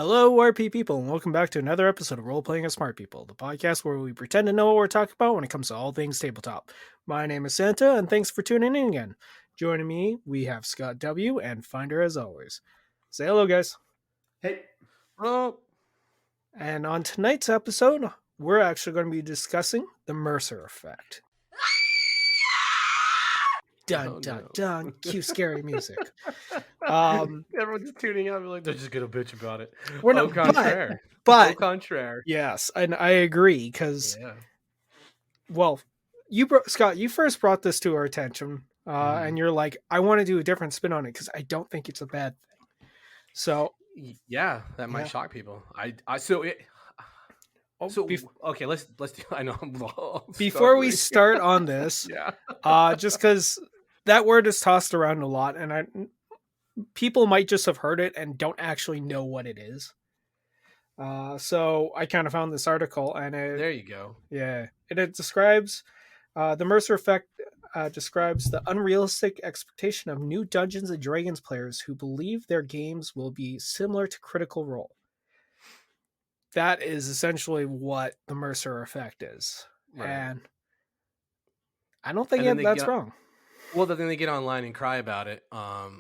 Hello, RP people, and welcome back to another episode of Role Playing as Smart People, the podcast where we pretend to know what we're talking about when it comes to all things tabletop. My name is Santa, and thanks for tuning in again. Joining me, we have Scott W. and Finder as always. Say hello, guys. Hey, Oh, And on tonight's episode, we're actually going to be discussing the Mercer effect. Dun oh dun no. dun, cue scary music. Everyone's tuning out. Like they're just gonna bitch about it. We're Au not, contraire. Au but contraire. yes, and I agree because Yeah. well, Scott, you first brought this to our attention, and you're like, I want to do a different spin on it because I don't think it's a bad thing. So, Yeah, that might Yeah. shock people. So bef- okay. Let's do. I know. I'm before we stuttering. start on this, Yeah. just because that word is tossed around a lot, and people might just have heard it and don't actually know what it is. So I kind of found this article, and There you go. it describes the Mercer effect. Describes the unrealistic expectation of new Dungeons and Dragons players who believe their games will be similar to Critical Role. That is essentially what the Mercer effect is, Right. and I don't think And then that's wrong. Well, then they get online and cry about it.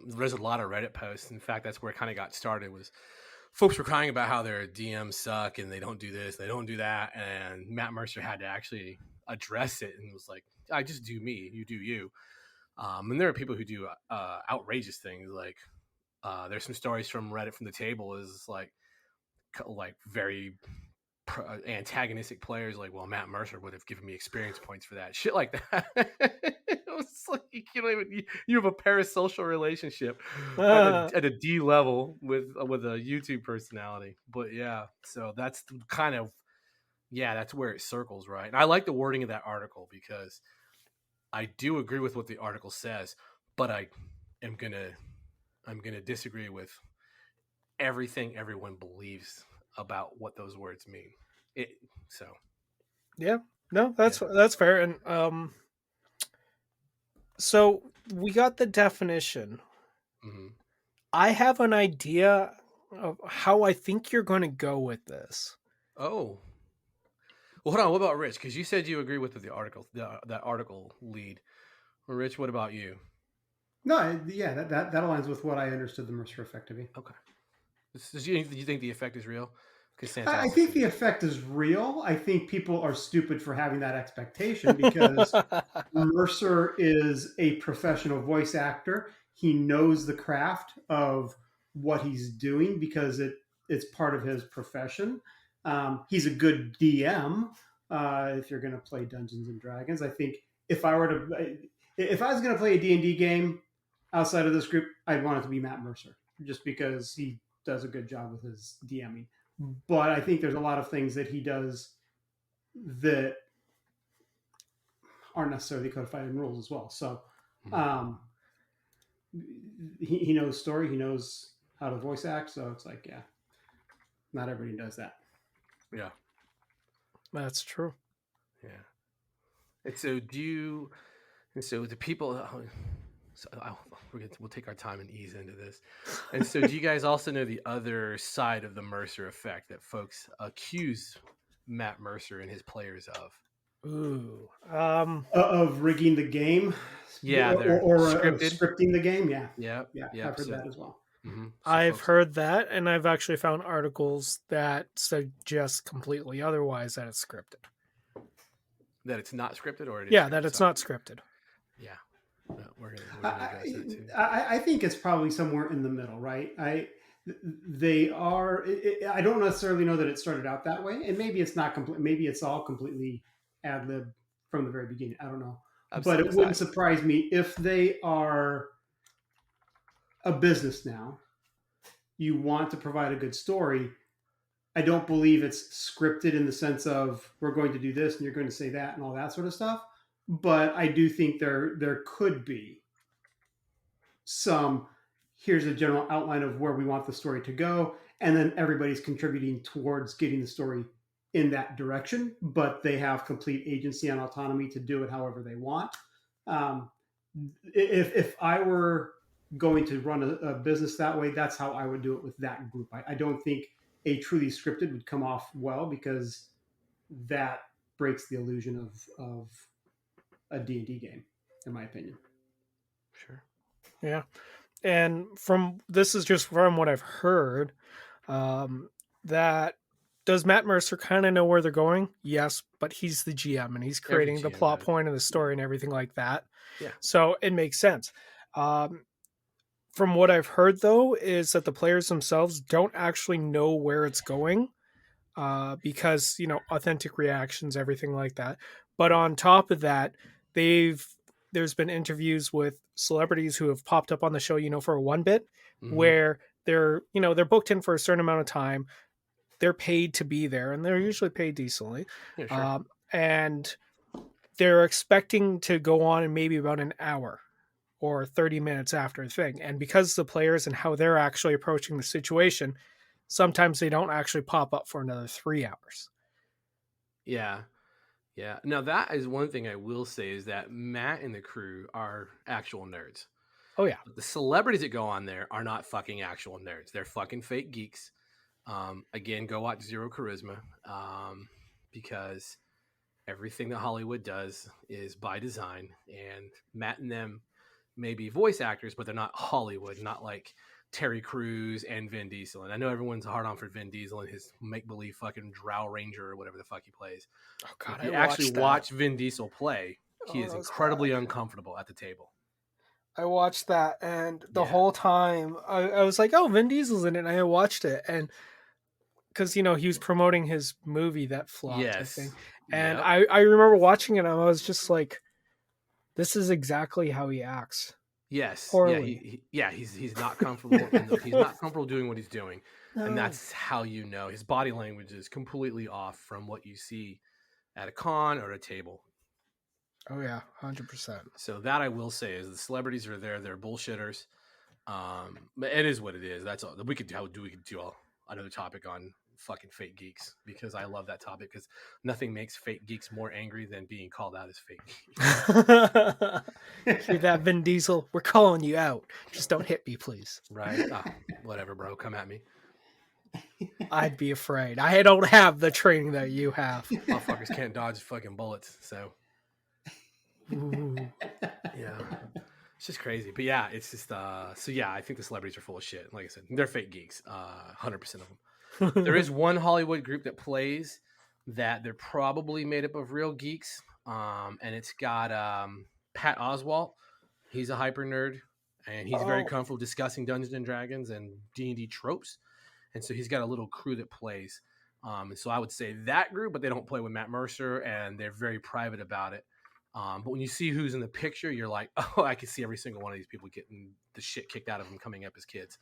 There's a lot of Reddit posts. In fact, that's where it kind of got started. Was folks were crying about how their DMs suck and they don't do this, they don't do that, and Matt Mercer had to actually address it and was like, "I just do me, you do you." And there are people who do outrageous things. Like there's some stories from Reddit from the table is like very antagonistic players like, well, Matt Mercer would have given me experience points for that shit like that. It was like you have a parasocial relationship at a D level with a YouTube personality. But yeah, so that's kind of that's where it circles, right? And I like the wording of that article because I do agree with what the article says, but I'm gonna disagree with everything everyone believes about what those words mean. That's fair, and so we got the definition. Mm-hmm. I have an idea of how I think you're going to go with this. Oh, well, hold on. What about Rich? Because you said you agree with the article, that article lead. Well, Rich, what about you? no, yeah, that aligns with what I understood the Mercer effect to be. Okay. You think the effect is real? I think the effect is real. I think people are stupid for having that expectation because Mercer is a professional voice actor. He knows the craft of what he's doing because it's part of his profession. He's a good DM. If you're going to play Dungeons and Dragons, I think if I was going to play a D&D game outside of this group, I'd want it to be Matt Mercer, just because he does a good job with his DMing. But I think there's a lot of things that he does that aren't necessarily codified in rules as well. So he knows story, he knows how to voice act. So it's like, yeah, not everybody does that. Yeah, That's true. Yeah. And so the people. We'll take our time and ease into this. And so, do you guys also know the other side of the Mercer effect that folks accuse Matt Mercer and his players of? Ooh, of rigging the game, Yeah, or scripted. scripting the game. Yeah. I've heard that as well. Mm-hmm. So I've heard that, and I've actually found articles that suggest completely otherwise, that it's scripted. That it's not scripted, or it is. Yeah, that it's not scripted. Yeah. We're gonna address that too. I think it's probably somewhere in the middle, right? They are. I don't necessarily know that it started out that way, and maybe it's not complete. Maybe it's all completely ad lib from the very beginning. I don't know, but it wouldn't surprise me if they are a business now. You want to provide a good story. I don't believe it's scripted in the sense of we're going to do this and you're going to say that and all that sort of stuff. But I do think there could be some, here's a general outline of where we want the story to go, and then everybody's contributing towards getting the story in that direction, but they have complete agency and autonomy to do it however they want. If I were going to run a business that way, that's how I would do it with that group. I don't think a truly scripted would come off well, because that breaks the illusion of a D&D game, in my opinion. Sure. Yeah. And from this is just from what I've heard, that does Matt Mercer kind of know where they're going? Yes, but he's the GM and he's Every creating the GM plot does. point and the story and everything like that. Yeah. So it makes sense. From what I've heard, though, is that the players themselves don't actually know where it's going, because authentic reactions, everything like that. But on top of that, there's been interviews with celebrities who have popped up on the show, for a one bit, Mm-hmm. where they're booked in for a certain amount of time, they're paid to be there, and they're usually paid decently, Yeah, sure. and they're expecting to go on in maybe about an hour or 30 minutes after a thing. And because the players and how they're actually approaching the situation, sometimes they don't actually pop up for another 3 hours. Yeah. Yeah. Now that is one thing I will say, is that Matt and the crew are actual nerds. Oh yeah. The celebrities that go on there are not fucking actual nerds. They're fucking fake geeks. Again, go watch Zero Charisma, because everything that Hollywood does is by design. And Matt and them may be voice actors, but they're not Hollywood, not like Terry Crews and Vin Diesel. And I know everyone's hard on for Vin Diesel and his make-believe fucking Drow Ranger or whatever the fuck he plays. Oh But god, if you I actually watched that. watch Vin Diesel play, he Oh, is that was incredibly bad. uncomfortable at the table. I watched that, and the Yeah. whole time I was like, "Oh, Vin Diesel's in it." And I watched it, and because he was promoting his movie that flopped, I Yes. think, and Yep. I remember watching it, and I was just like, "This is exactly how he acts." Yes. Yeah. Poorly. He's not comfortable. He's not comfortable doing what he's doing, and No. that's how you know his body language is completely off from what you see at a con or a table. Oh yeah, 100%. So that I will say is the celebrities are there. They're bullshitters. But it is what it is. That's all. We could do another topic on fucking fake geeks, because I love that topic, because nothing makes fake geeks more angry than being called out as fake geeks. Hear that, Vin Diesel? We're calling you out. Just don't hit me, please. Right? Whatever, bro. Come at me. I'd be afraid. I don't have the training that you have. Motherfuckers can't dodge fucking bullets. So Ooh. yeah. It's just crazy. But yeah, it's just so yeah, I think the celebrities are full of shit. Like I said, they're fake geeks. 100% of them. There is one Hollywood group that plays that they're probably made up of real geeks. And it's got Pat Oswalt. He's a hyper nerd, and he's very comfortable discussing Dungeons and Dragons and D&D tropes. And so he's got a little crew that plays. And so I would say that group, but they don't play with Matt Mercer, and they're very private about it. But when you see who's in the picture, you're like, oh, I can see every single one of these people getting the shit kicked out of them coming up as kids,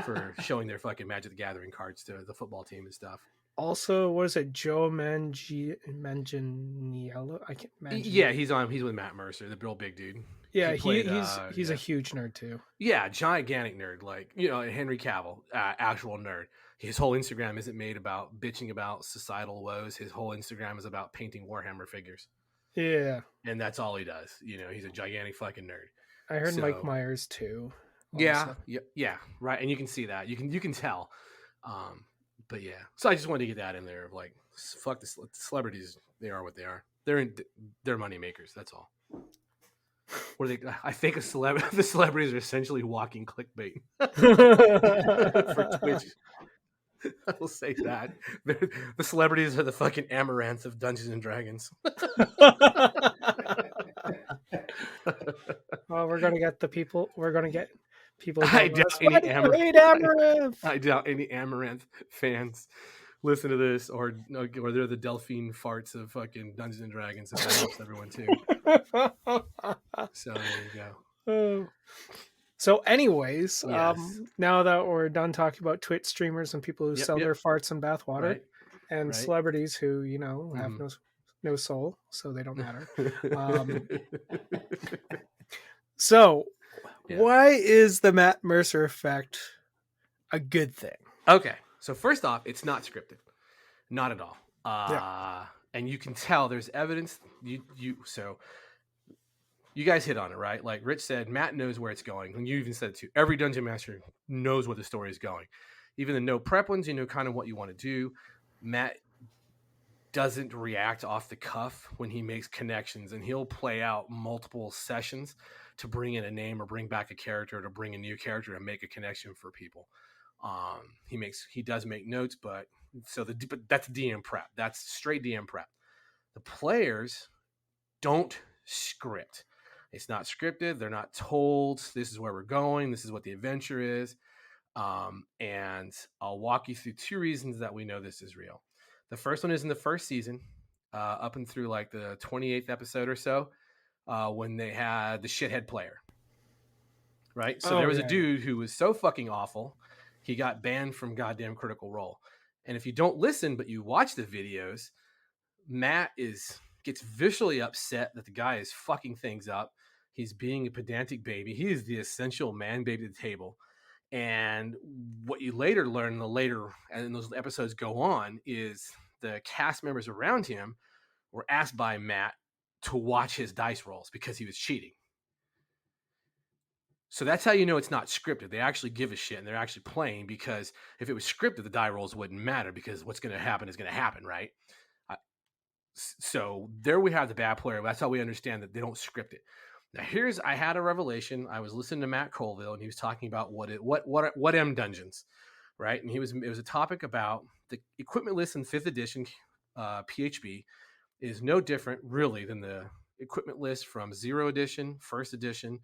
for showing their fucking Magic the Gathering cards to the football team and stuff. Also, what is it? Joe Manganiello? I can't imagine. Yeah, he's with Matt Mercer, the real big dude. Yeah, He played, he's yeah. a huge nerd too. Yeah, gigantic nerd, like Henry Cavill, actual nerd. His whole Instagram isn't made about bitching about societal woes. His whole Instagram is about painting Warhammer figures. Yeah, And that's all he does. He's a gigantic fucking nerd. I heard So, Mike Myers too. Yeah, right. And you can see that. You can tell. But yeah. So I just wanted to get that in there of like, fuck the celebrities. They are what they are. They're money makers. That's all. Or I think the celebrities are essentially walking clickbait for Twitch. I will say that the celebrities are the fucking amaranths of Dungeons and Dragons. Well, we're gonna get people. We're gonna get people. I Going, doubt Why any do you hate Amaranth? I doubt any Amaranth fans listen to this, or they're the Delphine farts of fucking Dungeons and Dragons. If that helps everyone too. So there you go. So, anyways, Yes. now that we're done talking about Twitch streamers and people who sell their farts in bathwater, Right. and celebrities who have no soul, so they don't matter. So, why is the Matt Mercer effect a good thing? Okay, so first off, it's not scripted, not at all. And you can tell there's evidence. So you guys hit on it, right? Like Rich said, Matt knows where it's going, and you even said it too. Every dungeon master knows where the story is going. Even the no prep ones, you know kind of what you want to do. Matt doesn't react off the cuff when he makes connections, and he'll play out multiple sessions to bring in a name or bring back a character or to bring a new character and make a connection for people. He does make notes, but that's DM prep. That's straight DM prep. The players don't script. It's not scripted. They're not told this is where we're going. This is what the adventure is. And I'll walk you through 2 reasons that we know this is real. The first one is in the first season, up and through like the 28th episode or so, when they had the shithead player. Right? So there was a dude who was so fucking awful, he got banned from goddamn Critical Role. And if you don't listen, but you watch the videos, Matt gets visually upset that the guy is fucking things up. He's being a pedantic baby. He is the essential man baby to the table. And what you later learn, and those episodes go on, is the cast members around him were asked by Matt to watch his dice rolls because he was cheating. So that's how you know it's not scripted. They actually give a shit and they're actually playing, because if it was scripted, the die rolls wouldn't matter because what's going to happen is going to happen, right? So there we have the bad player. That's how we understand that they don't script it. Now I had a revelation. I was listening to Matt Colville and he was talking about what M dungeons, right? And it was a topic about the equipment list in 5th edition PHB is no different really than the equipment list from 0 edition, 1st edition,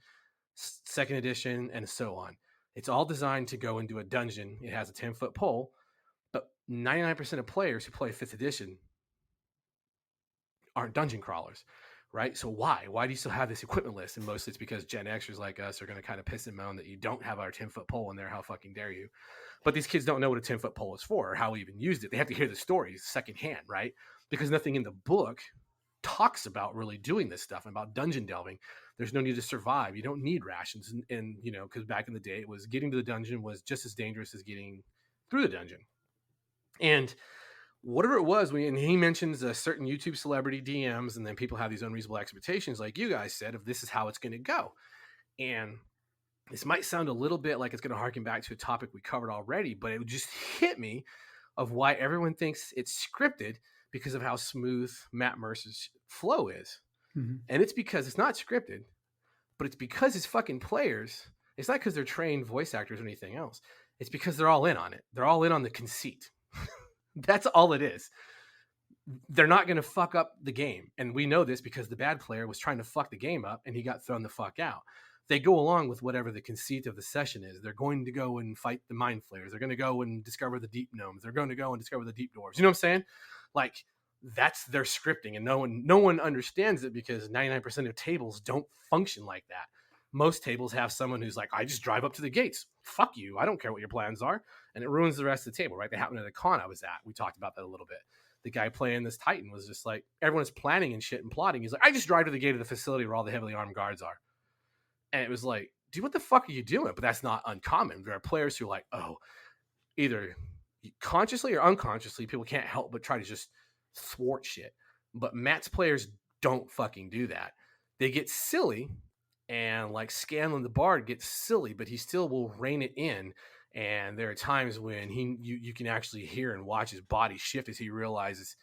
2nd edition, and so on. It's all designed to go into a dungeon. It has a 10-foot pole, but 99% of players who play 5th edition aren't dungeon crawlers, right? So why do you still have this equipment list? And mostly it's because Gen Xers like us are going to kind of piss and moan that you don't have our 10-foot pole in there. How fucking dare you? But these kids don't know what a 10-foot pole is for or how we even used it. They have to hear the stories secondhand, right? Because nothing in the book talks about really doing this stuff, about dungeon delving. There's no need to survive. You don't need rations. And you know, because back in the day, it was getting to the dungeon was just as dangerous as getting through the dungeon. And whatever it was, and he mentions a certain YouTube celebrity DMs, and then people have these unreasonable expectations, like you guys said, of this is how it's going to go. And this might sound a little bit like it's going to harken back to a topic we covered already, but it just hit me of why everyone thinks it's scripted because of how smooth Matt Mercer's flow is. Mm-hmm. And it's because it's not scripted, but it's because his fucking players, it's not because they're trained voice actors or anything else. It's because they're all in on it. They're all in on the conceit. That's all it is. They're not going to fuck up the game. And we know this because the bad player was trying to fuck the game up and he got thrown the fuck out. They go along with whatever the conceit of the session is. They're going to go and fight the mind flayers. They're going to go and discover the deep gnomes. They're going to go and discover the deep dwarves. You know what I'm saying? Like, that's their scripting, and no one understands it because 99% of tables don't function like that. Most tables have someone who's like, I just drive up to the gates. Fuck you. I don't care what your plans are. And it ruins the rest of the table, right? They happened at a con I was at. We talked about that a little bit. The guy playing this Titan was just like, everyone's planning and shit and plotting. He's like, I just drive to the gate of the facility where all the heavily armed guards are. And it was like, dude, what the fuck are you doing? But that's not uncommon. There are players who are like, oh, either consciously or unconsciously, people can't help but try to just thwart shit. But Matt's players don't fucking do that. They get silly, and like Scanlan the Bard gets silly, but he still will rein it in. And there are times when you can actually hear and watch his body shift as he realizes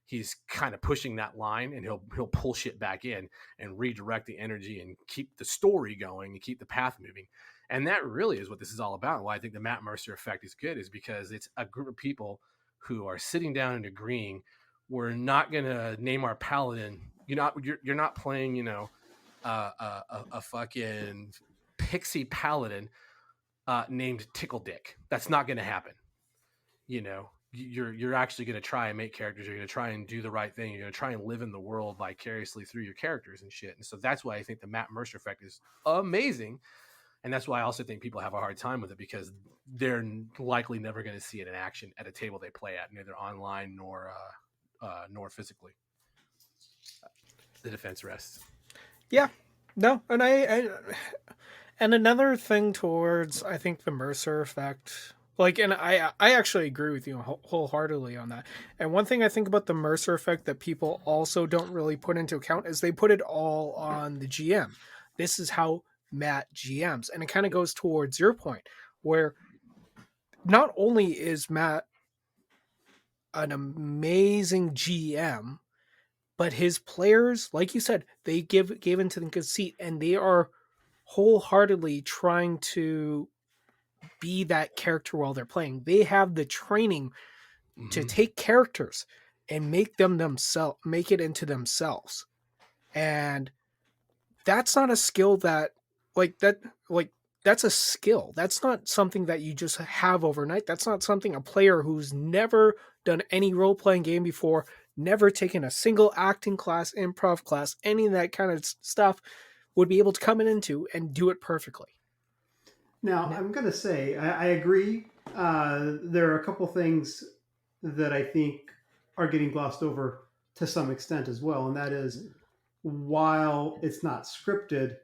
he's kind of pushing that line, and he'll pull shit back in and redirect the energy and keep the story going and keep the path moving. And that really is what this is all about. Why I think the Matt Mercer effect is good is because it's a group of people who are sitting down and agreeing, we're not going to name our paladin. You're not playing, a fucking pixie paladin named Tickle Dick. That's not going to happen. You're actually going to try and make characters. You're going to try and do the right thing. You're going to try and live in the world vicariously through your characters and shit. And so that's why I think the Matt Mercer effect is amazing. And that's why I also think people have a hard time with it, because they're likely never going to see it in action at a table they play at, neither online nor physically. The defense rests. Yeah, no, and and another thing towards, I think, the Mercer effect, like, and I actually agree with you wholeheartedly on that. And one thing I think about the Mercer effect that people also don't really put into account is they put it all on the GM. This is how Matt GMs, and it kind of goes towards your point, where not only is Matt an amazing GM, but his players, like you said, they gave into the conceit, and they are wholeheartedly trying to be that character while they're playing. They have the training to Mm-hmm. take characters and make it into themselves. And that's not a skill that like that like that's a skill. That's not something that you just have overnight. That's not something a player who's never done any role playing game before, never taken a single acting class, improv class, any of that kind of stuff would be able to come in into and do it perfectly. Now, I'm going to say I agree. There are a couple things that I think are getting glossed over to some extent as well, and that is while it's not scripted,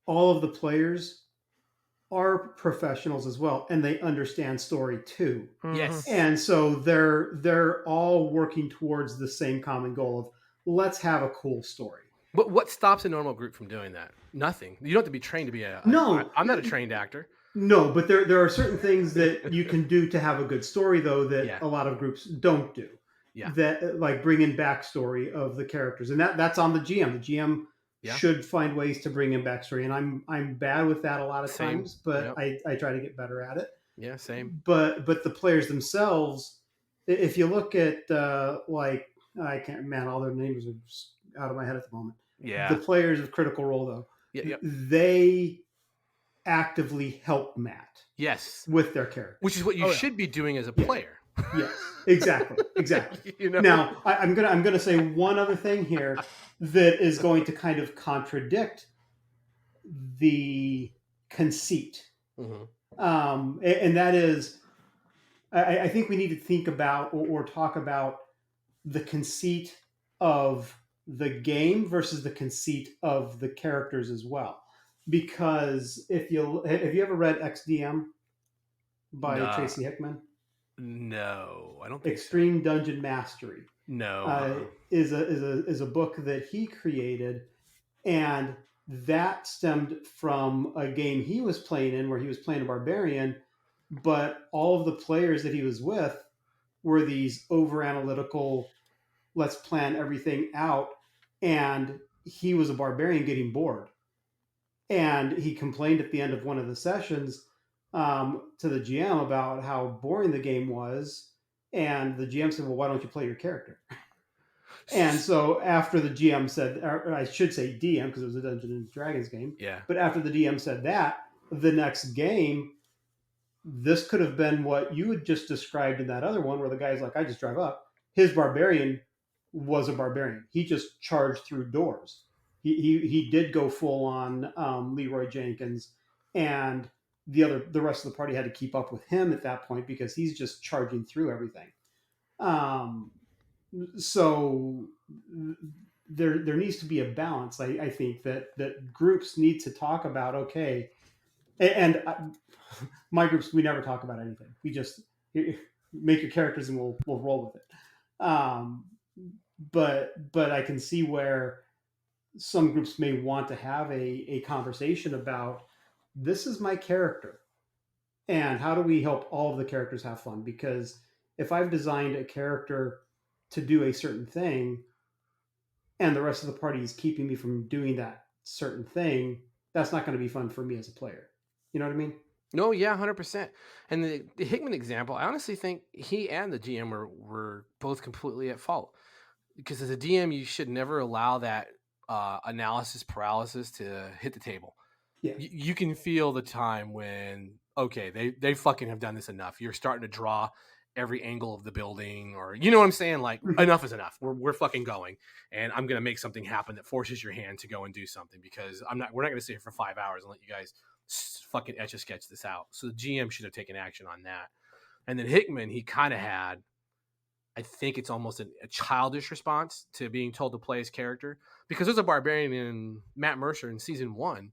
all of the players are professionals as well, and they understand story too. Mhm. Yes. And so they're all working towards the same common goal of let's have a cool story. But what stops a normal group from doing that? Nothing. You don't have to be trained to be No, I'm not a trained actor. no, but there are certain things that you can do to have a good story though that Yeah. a lot of groups don't do. Yeah. That like bring in backstory of the characters, and that's on the GM. The GM Yeah. should find ways to bring in backstory, and I'm bad with that a lot of Same. times, but Yep. I try to get better at it. Yeah. Same. But the players themselves, if you look at like I can't man, all their names are just out of my head at the moment. Yeah. The players of Critical Role though, Yep. they actively help Matt Yes. with their character. Which is what you Oh, yeah. should be doing as a Yeah. player. Yes, exactly. You know. Now I'm gonna say one other thing here that is going to kind of contradict the conceit, Mm-hmm. and that is I think we need to think about or talk about the conceit of the game versus the conceit of the characters as well. Because if you have you ever read XDM by Nah. Tracy Hickman? No, I don't think Extreme Dungeon Mastery no. is a book that he created, and that stemmed from a game he was playing in where he was playing a barbarian, but all of the players that he was with were these over analytical, let's plan everything out, and he was a barbarian getting bored, and he complained at the end of one of the sessions to the GM about how boring the game was, and the GM said, "Well, why don't you play your character?" And so after the GM said, or I should say DM because it was a Dungeons and Dragons game, Yeah. but after the DM said that, the next game, this could have been what you had just described in that other one where the guy's like, I just drive up. His barbarian was a barbarian. He just charged through doors. He did go full on Leroy Jenkins, and the rest of the party had to keep up with him at that point because he's just charging through everything. So there needs to be a balance. I think that groups need to talk about okay, and my groups we never talk about anything. We just make your characters and we'll roll with it. But I can see where some groups may want to have a conversation about this is my character and how do we help all of the characters have fun, because if I've designed a character to do a certain thing and the rest of the party is keeping me from doing that certain thing, that's not going to be fun for me as a player. You know what I mean? No, yeah, 100%. And the Hickman example, I honestly think he and the GM were both completely at fault. Because as a DM, you should never allow that analysis paralysis to hit the table. Yeah. You can feel the time when, okay, they fucking have done this enough. You're starting to draw every angle of the building, or you know what I'm saying? Like, enough is enough. We're fucking going, and I'm gonna make something happen that forces your hand to go and do something, because we're not gonna sit here for 5 hours and let you guys fucking etch a sketch this out. So the GM should have taken action on that. And then Hickman, he kind of had, I think it's almost a childish response to being told to play his character, because there's a barbarian in Matt Mercer in season 1,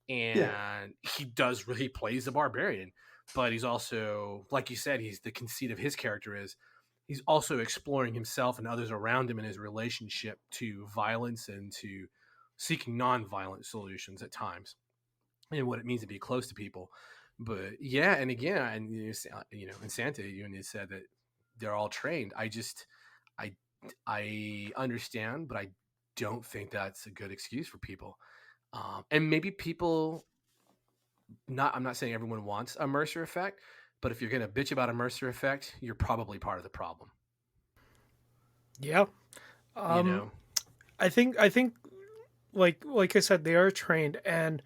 and he plays the barbarian, but he's also, like you said, he's the conceit of his character is he's also exploring himself and others around him in his relationship to violence and to seeking non-violent solutions at times, and what it means to be close to people. But yeah, and again, and in Santa, you said that they're all trained. I, I understand, but I don't think that's a good excuse for people. And maybe people, I'm not saying everyone wants a Mercer effect, but if you're gonna bitch about a Mercer effect, you're probably part of the problem. Yeah. You Um, know, I think like I said, they are trained, and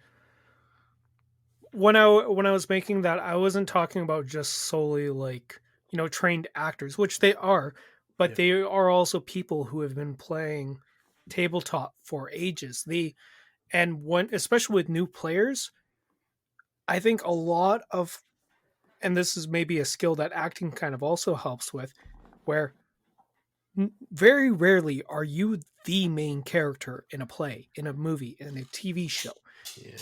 when I was making that, I wasn't talking about just solely like trained actors, which they are, but yeah, they are also people who have been playing tabletop for ages. And when especially with new players, I think a lot of, and this is maybe a skill that acting kind of also helps with, where very rarely are you the main character in a play, in a movie, in a TV show, yeah.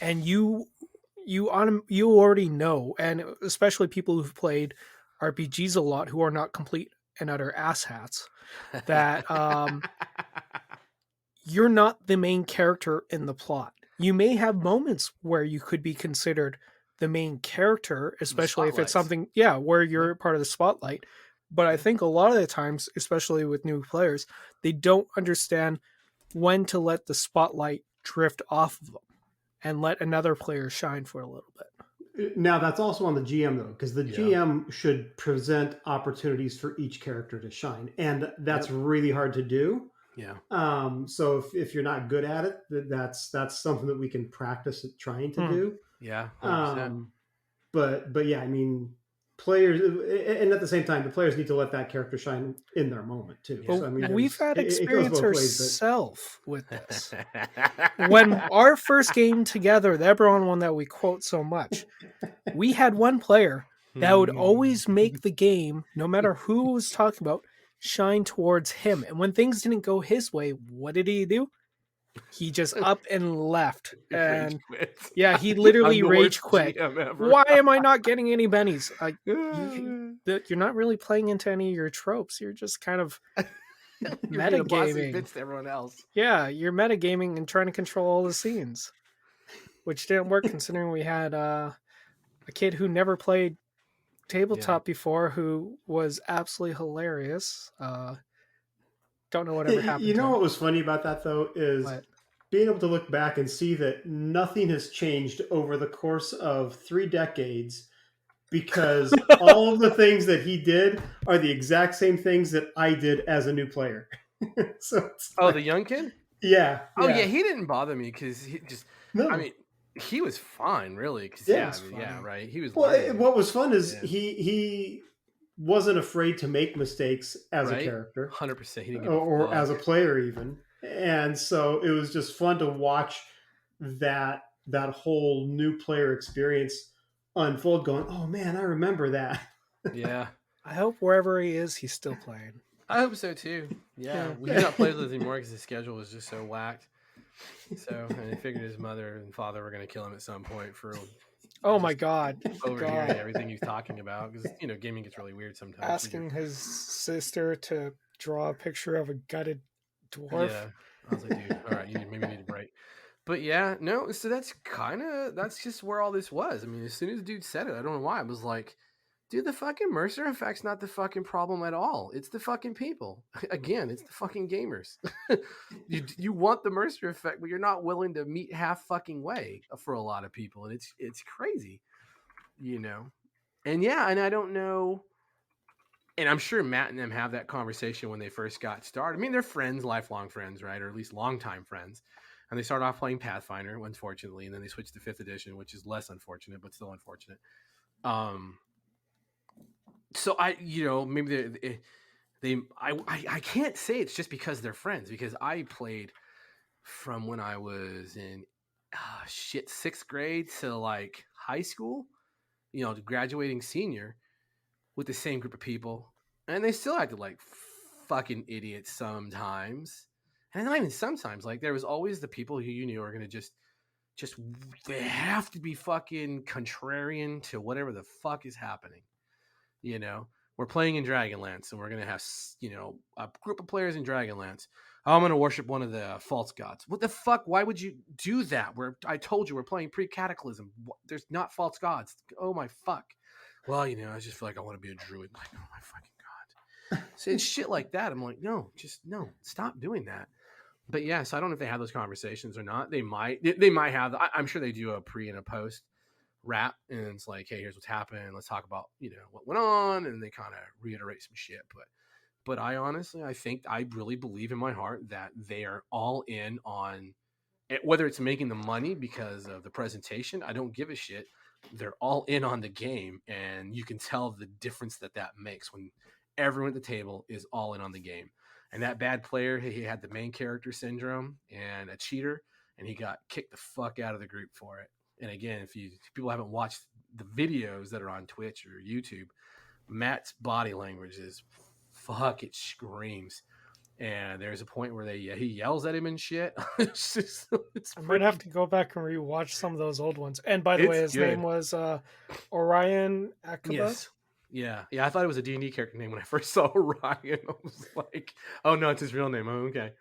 and you already know, and especially people who've played RPGs a lot who are not complete and utter asshats, that you're not the main character in the plot. You may have moments where you could be considered the main character, The especially if it's spotlights. something, yeah, where Yeah, you're part of the spotlight. But I yeah. think a lot of the times, especially with new players, they don't understand when to let the spotlight drift off of them and let another player shine for a little bit. Now that's also on the GM though, because the Yeah. GM should present opportunities for each character to shine, and that's Yep. really hard to do. Yeah. So if you're not good at it, that's something that we can practice at trying to Hmm. do. Yeah. 100%. Um, but yeah, I mean, players, and at the same time, the players need to let that character shine in their moment too. Yeah. But So I mean, we've had it goes experience both ways. But ourselves with this. When our first game together, the Eberron one that we quote so much, we had one player that would always make the game, no matter who was talking about, shine towards him. And when things didn't go his way, what did he do? He just up and left. Rage And quit. yeah, he I'm literally the rage worst quit. GM ever. Why am I not getting any bennies? Like you're not really playing into any of your tropes. You're just kind of You're being a bossy metagaming. bitch to everyone else. Yeah, you're metagaming and trying to control all the scenes, which didn't work considering we had a kid who never played Yeah. tabletop before who was absolutely hilarious. Don't know whatever you happened to know him, what was funny about that though is but being able to look back and see that nothing has changed over the course of 3 decades, because all of the things that he did are the exact same things that I did as a new player. So it's Oh, the like, young kid? yeah, Oh, yeah. yeah, He didn't bother me because I no, mean, he was fine, really. Because, yeah, it yeah, was yeah, fine. right. He was Well, learning. what was fun is Yeah. he wasn't afraid to make mistakes as a Right? character 100%. He didn't give a or fuck. as a player even, and so it was just fun to watch that whole new player experience unfold. Going, oh man, I remember that. Yeah. I hope wherever he is, he's still playing. I hope so too. Yeah. Yeah. Well, he's not playing with us anymore because his schedule was just so whacked. So, and he figured his mother and father were going to kill him at some point for Oh my just God, overhearing God, everything he's talking about. Because, gaming gets really weird sometimes. asking his sister to draw a picture of a gutted dwarf. Yeah. I was like, dude, all right, maybe you need a break. But yeah, no, so that's just where all this was. I mean, as soon as the dude said it, I don't know why. I was like, dude, the fucking Mercer effect's not the fucking problem at all. It's the fucking people. Again, it's the fucking gamers. you want the Mercer effect, but you're not willing to meet half fucking way for a lot of people, and it's crazy, you know. And yeah, and I don't know, and I'm sure Matt and them have that conversation when they first got started. I mean, they're friends, lifelong friends, right, or at least longtime friends. And they start off playing Pathfinder, unfortunately, and then they switch to Fifth Edition, which is less unfortunate, but still unfortunate. Um, so maybe I can't say it's just because they're friends, because I played from when I was in sixth grade to like high school, graduating senior with the same group of people, and they still acted like fucking idiots sometimes, and not even sometimes. Like there was always the people who you knew are gonna just they have to be fucking contrarian to whatever the fuck is happening, you know. we're playing in Dragonlance, and we're gonna have a group of players in Dragonlance. Oh, I'm gonna worship one of the false gods. What the fuck? Why would you do that? I told you we're playing pre-cataclysm. There's not false gods. Oh my fuck. Well, I just feel like I want to be a druid. Like, oh my fucking god. So it's shit like that. I'm like, no, stop doing that. But yeah, so I don't know if they have those conversations or not. They might. They might have. I'm sure they do a pre and a post wrap, and it's like, hey, here's what's happened. Let's talk about what went on, and they kind of reiterate some shit. But I really believe in my heart that they are all in on it, whether it's making the money because of the presentation. I don't give a shit. They're all in on the game, and you can tell the difference that makes when everyone at the table is all in on the game. And that bad player, he had the main character syndrome and a cheater, and he got kicked the fuck out of the group for it. And again, if people haven't watched the videos that are on Twitch or YouTube, Matt's body language is fuck. It screams. And there's a point where he yells at him and shit. I might have to go back and rewatch some of those old ones. And by the way, his name was Orion Akaba. Yes. Yeah. I thought it was a D&D character name when I first saw Orion. I was like, oh no, it's his real name. Oh, okay.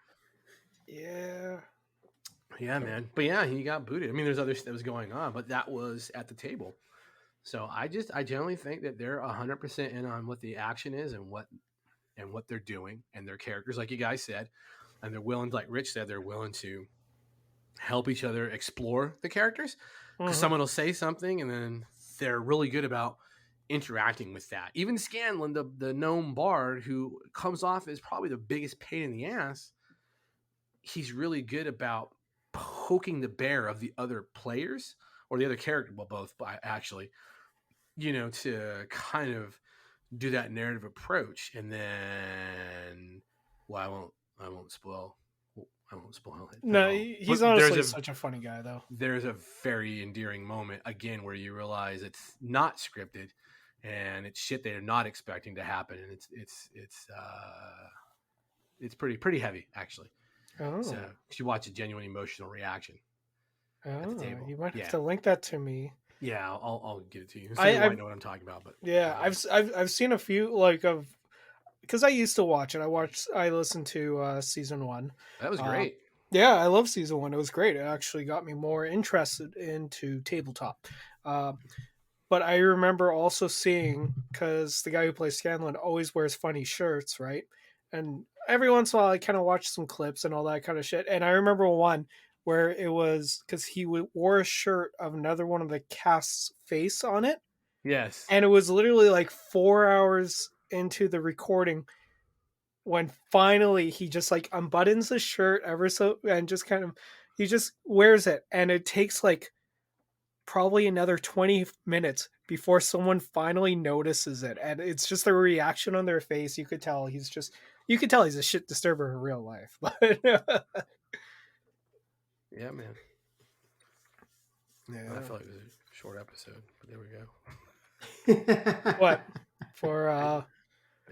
Yeah, man. But yeah, he got booted. I mean, there's other stuff that was going on, but that was at the table. So I generally think that they're 100% in on what the action is and what they're doing and their characters, like you guys said, and they're willing, like Rich said, they're willing to help each other explore the characters, because someone will say something and then they're really good about interacting with that. Even Scanlan, the gnome bard, who comes off as probably the biggest pain in the ass, he's really good about poking the bear of the other players or the other character, well, both actually, to kind of do that narrative approach. And then, well, I won't spoil it. No, he's honestly such a funny guy, though. There's a very endearing moment again where you realize it's not scripted and it's shit they're not expecting to happen, and it's pretty heavy actually. Oh. So you watch a genuine emotional reaction at the table. You might have to link that to me. Yeah, I'll get it to you. So you might know what I'm talking about, but yeah, I've seen a few because I used to watch it. I listened to season 1. That was great. Yeah, I love season 1. It was great. It actually got me more interested into tabletop. But I remember also seeing, because the guy who plays Scanlan always wears funny shirts, right? And every once in a while, I kind of watch some clips and all that kind of shit. And I remember one where it was because he wore a shirt of another one of the cast's face on it. Yes. And it was literally like 4 hours into the recording when finally he just like unbuttons the shirt ever so, and just kind of, he just wears it. And it takes like probably another 20 minutes before someone finally notices it. And it's just the reaction on their face. You could tell he's a shit disturber in real life. Yeah, man. Yeah. I felt like it was a short episode, but there we go. What? For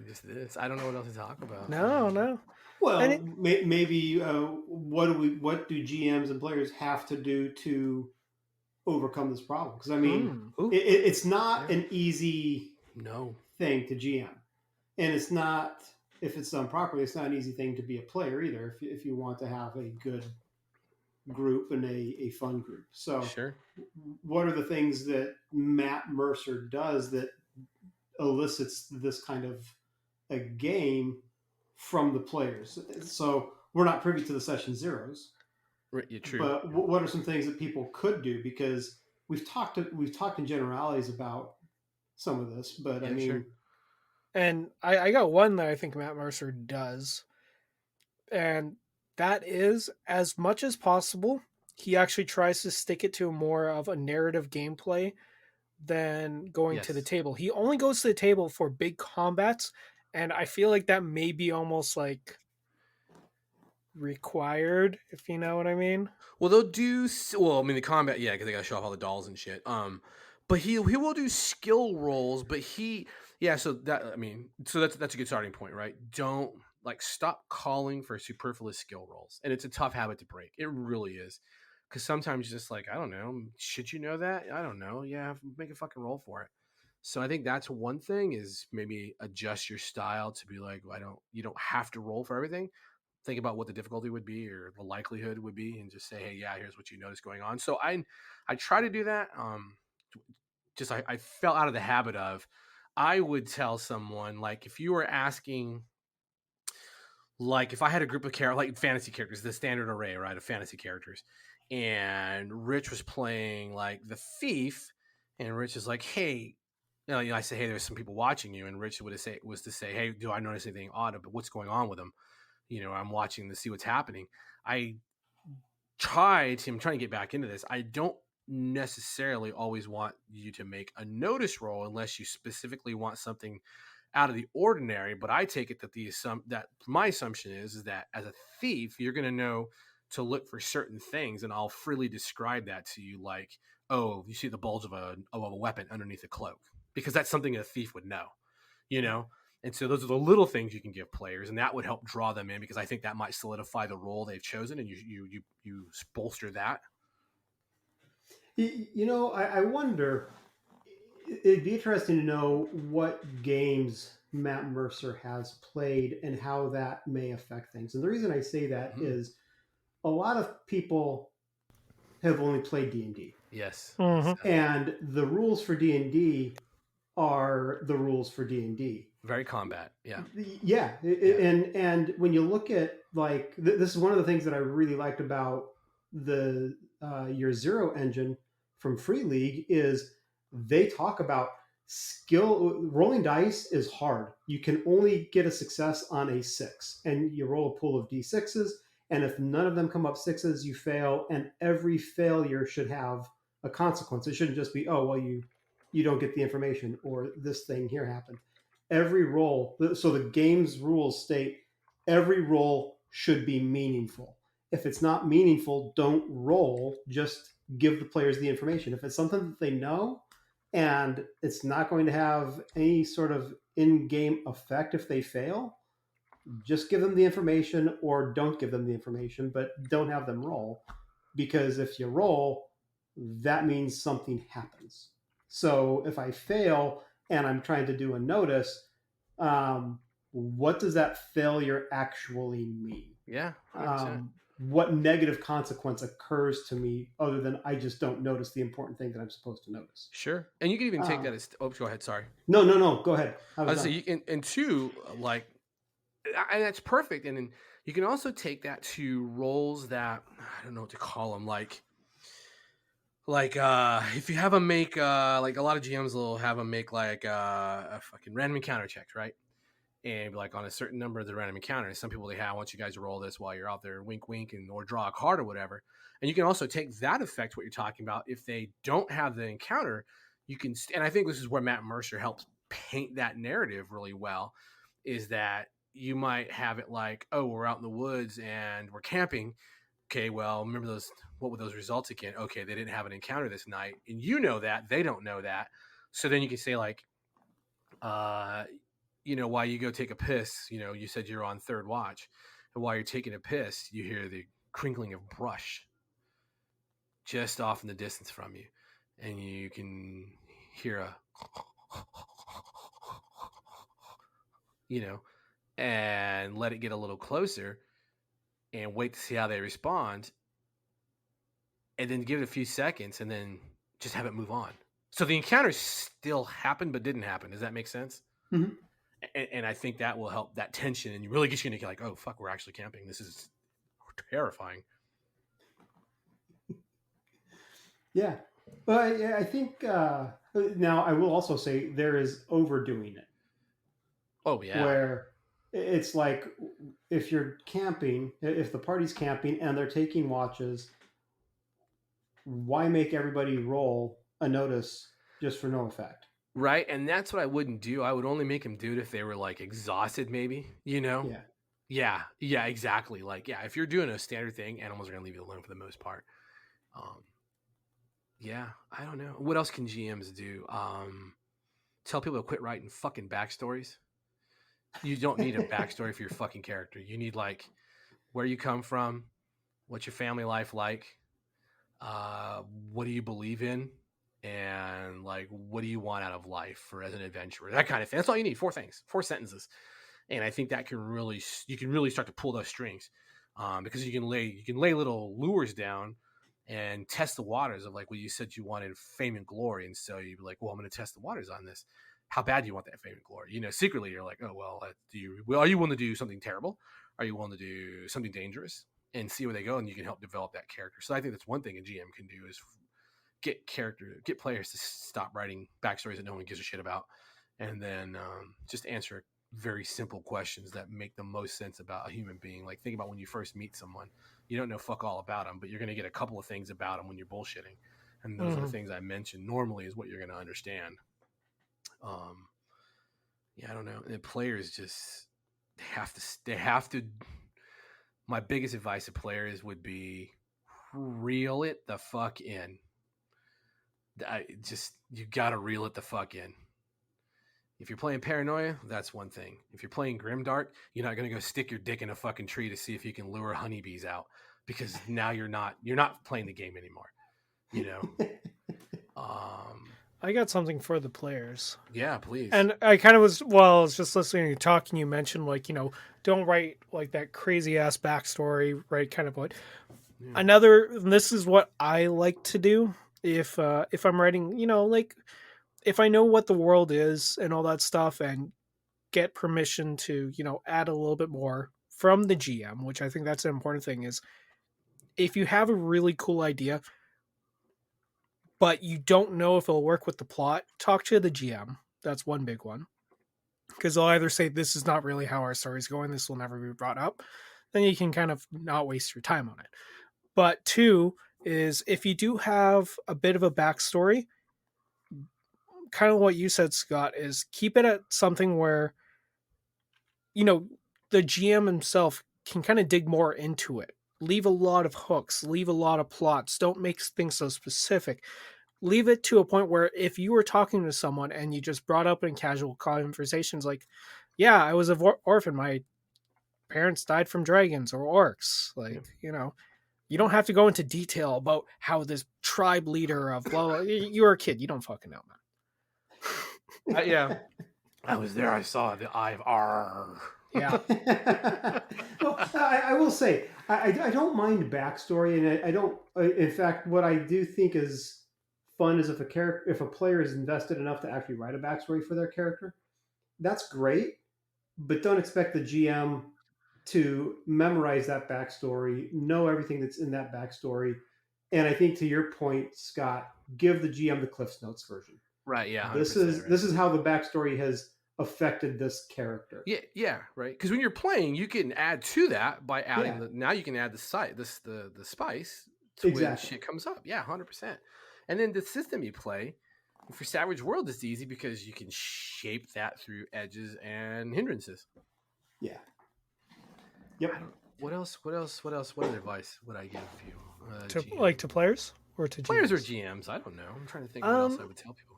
just this. I don't know what else to talk about. No. Well, maybe what do GMs and players have to do to overcome this problem? Because I mean, it's not an easy thing to GM, and it's not, if it's done properly, it's not an easy thing to be a player either. If you want to have a good group and a fun group. So sure. What are the things that Matt Mercer does that elicits this kind of a game from the players? So we're not privy to the session zeros. Yeah, true. But what are some things that people could do? Because we've talked in generalities about some of this, but I mean, sure. And I got one that I think Matt Mercer does, and that is, as much as possible, he actually tries to stick it to more of a narrative gameplay than going to the table. He only goes to the table for big combats, and I feel like that may be almost like required, if you know what I mean. Well, they'll do. Well, I mean, the combat, yeah, because they got to show off all the dolls and shit. But he will do skill rolls. But so that's a good starting point, right? Don't stop calling for superfluous skill rolls, and it's a tough habit to break. It really is, because sometimes you're just like, I don't know, should you know that? I don't know. Yeah, make a fucking roll for it. So I think that's one thing, is maybe adjust your style to be like, you don't have to roll for everything. Think about what the difficulty would be or the likelihood would be, and just say, hey, yeah, here's what you notice going on. So I try to do that. Just I fell out of the habit of, I would tell someone, like, if you were asking, like, if I had a group of like fantasy characters, the standard array, right, of fantasy characters, and Rich was playing like the thief, and Rich is like, hey, I say, hey, there's some people watching you, and Rich was to say, hey, do I notice anything odd? But what's going on with them? I'm watching to see what's happening. I'm trying to get back into this. I don't necessarily always want you to make a notice roll unless you specifically want something out of the ordinary. But I take it that my assumption is that as a thief, you're going to know to look for certain things, and I'll freely describe that to you, like, oh, you see the bulge of a weapon underneath a cloak, because that's something a thief would know, you know. And so those are the little things you can give players, and that would help draw them in, because I think that might solidify the role they've chosen, and you bolster that. I wonder. It'd be interesting to know what games Matt Mercer has played and how that may affect things. And the reason I say that is a lot of people have only played D&D. Yes. And the rules for D&D are the rules for D&D. Very combat. Yeah. Yeah. And when you look at, like, this is one of the things that I really liked about the Year Zero engine from Free League, is they talk about skill. Rolling dice is hard. You can only get a success on a 6, and you roll a pool of D6s, and if none of them come up 6s, you fail, and every failure should have a consequence. It shouldn't just be, oh, well, you don't get the information, or this thing here happened. Every roll, so the game's rules state every roll should be meaningful. If it's not meaningful, don't roll. Just give the players the information. If it's something that they know and it's not going to have any sort of in-game effect if they fail, just give them the information, or don't give them the information, but don't have them roll. Because if you roll, that means something happens. So if I fail and I'm trying to do a notice, what does that failure actually mean? Yeah. What negative consequence occurs to me other than I just don't notice the important thing that I'm supposed to notice? Sure. And you can even take that as, go ahead. Sorry. No, go ahead. I was say, you can, and two, like, and that's perfect. And then you can also take that to roles that, I don't know what to call them, like if you have them make like, a lot of GMs will have them make like a fucking random encounter check, right? And like on a certain number of the random encounters, some people, I want you guys to roll this while you're out there, wink wink, and or draw a card or whatever. And you can also take that effect, what you're talking about, if they don't have the encounter, you can, and I think this is where Matt Mercer helps paint that narrative really well, is that you might have it like, oh, we're out in the woods and we're camping. Okay, well, remember those, what were those results again? Okay, they didn't have an encounter this night, and you know that, they don't know that. So then you can say, like, while you go take a piss, you said you're on third watch, and while you're taking a piss, you hear the crinkling of brush just off in the distance from you, and you can hear a, and let it get a little closer and wait to see how they respond, and then give it a few seconds, and then just have it move on. So the encounter still happened, but didn't happen. Does that make sense? Mm-hmm. And I think that will help that tension, and you really get you into, like, oh, fuck, we're actually camping. This is terrifying. Yeah. But I think now I will also say there is overdoing it. Oh, yeah. Where it's like, if you're camping, if the party's camping and they're taking watches, why make everybody roll a notice just for no effect? Right. And that's what I wouldn't do. I would only make them do it if they were, like, exhausted, maybe, Yeah. Yeah, exactly. Like, yeah, if you're doing a standard thing, animals are going to leave you alone for the most part. Yeah, I don't know. What else can GMs do? Tell people to quit writing fucking backstories. You don't need a backstory for your fucking character. You need, like, where you come from, what's your family life like, what do you believe in, and like, what do you want out of life for as an adventurer? That kind of thing. That's all you need. 4 things, 4 sentences, and I think that can really you can really start to pull those strings, because you can lay little lures down and test the waters of like what you said you wanted fame and glory, and so you'd be like, well, I'm going to test the waters on this. How bad do you want that fame and glory? Secretly you're like, oh well, are you willing to do something terrible? Are you willing to do something dangerous? And see where they go, and you can help develop that character. So I think that's one thing a GM can do is get players to stop writing backstories that no one gives a shit about, and then just answer very simple questions that make the most sense about a human being. Like, think about when you first meet someone, you don't know fuck all about them, but you're going to get a couple of things about them when you're bullshitting, and those are the things I mentioned. Normally, is what you're going to understand. Um, yeah, I don't know. And the players just they have to. My biggest advice to players would be reel it the fuck in. You gotta reel it the fuck in. If you're playing Paranoia, that's one thing. If you're playing Grimdark, you're not gonna go stick your dick in a fucking tree to see if you can lure honeybees out, because now you're not playing the game anymore. You know. I got something for the players. Yeah, please. And I kind of was, well, I was just listening to you talking. You mentioned, like, don't write like that crazy ass backstory, right? Kind of what. Yeah. This is what I like to do if I'm writing, like, if I know what the world is and all that stuff, and get permission to, add a little bit more from the GM, which I think that's an important thing, is if you have a really cool idea, but you don't know if it'll work with the plot, talk to the GM. That's one big one. Because they'll either say, this is not really how our story's going, this will never be brought up. Then you can kind of not waste your time on it. But two is, if you do have a bit of a backstory, kind of what you said, Scott, is keep it at something where, the GM himself can kind of dig more into it. Leave a lot of hooks, leave a lot of plots. Don't make things so specific. Leave it to a point where if you were talking to someone and you just brought up in casual conversations, like, yeah, I was an orphan. My parents died from dragons or orcs. Like, you don't have to go into detail about how this tribe leader of blah, blah. You're a kid. You don't fucking know, man. Yeah. I was there. I saw the eye of R. Yeah. Well, I will say, I don't mind backstory, and I don't. In fact, what I do think is fun is if a player is invested enough to actually write a backstory for their character. That's great, but don't expect the GM to memorize that backstory, know everything that's in that backstory. And I think, to your point, Scott, give the GM the Cliff's Notes version. Right. Yeah. This is how the backstory has affected this character. Yeah, right. Because when you're playing, you can add to that by adding now you can add the spice to when shit comes up. Yeah, 100%. And then the system you play for Savage World is easy because you can shape that through edges and hindrances. Yeah. Yep. What else? What other advice would I give you? To players or to players GMs? Or GMs? I don't know. I'm trying to think what else I would tell people.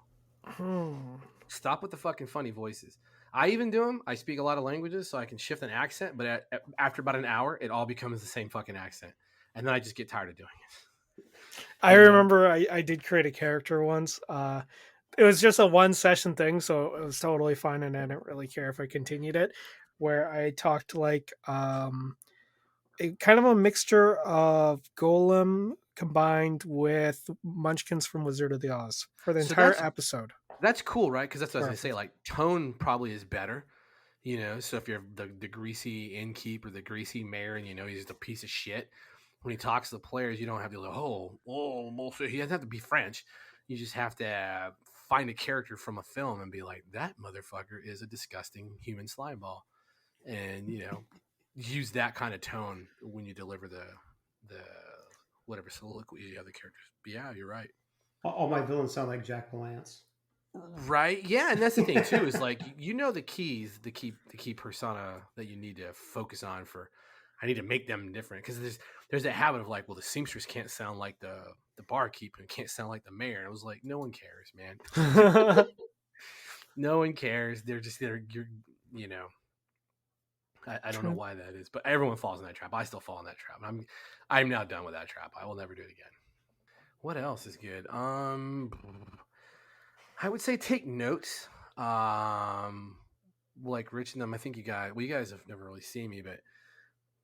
Stop with the fucking funny voices. I even do them. I speak a lot of languages, so I can shift an accent. But after about an hour, it all becomes the same fucking accent, and then I just get tired of doing it. I remember I did create a character once. It was just a one session thing, so it was totally fine, and I didn't really care if I continued it. Where I talked like kind of a mixture of Golem combined with Munchkins from Wizard of the Oz for the entire episode. That's cool, right? Because that's what I was going to say. Like, tone probably is better, So if you're the greasy innkeep or the greasy mayor, and he's just a piece of shit, when he talks to the players, you don't have to go, he doesn't have to be French. You just have to find a character from a film and be like, that motherfucker is a disgusting human slime ball, and use that kind of tone when you deliver the whatever soliloquy you have the characters. But yeah, you're right. All my villains sound like Jack Palance. Right. Yeah, and that's the thing too, is like, the keys, the key persona that you need to focus on for. I need to make them different, because there's that habit of like, well, the seamstress can't sound like the barkeep and can't sound like the mayor. And I was like, no one cares, man. No one cares. They're I don't know why that is, but everyone falls in that trap. I still fall in that trap. I'm now done with that trap. I will never do it again. What else is good? I would say take notes. Like Rich and them, I think you guys have never really seen me, but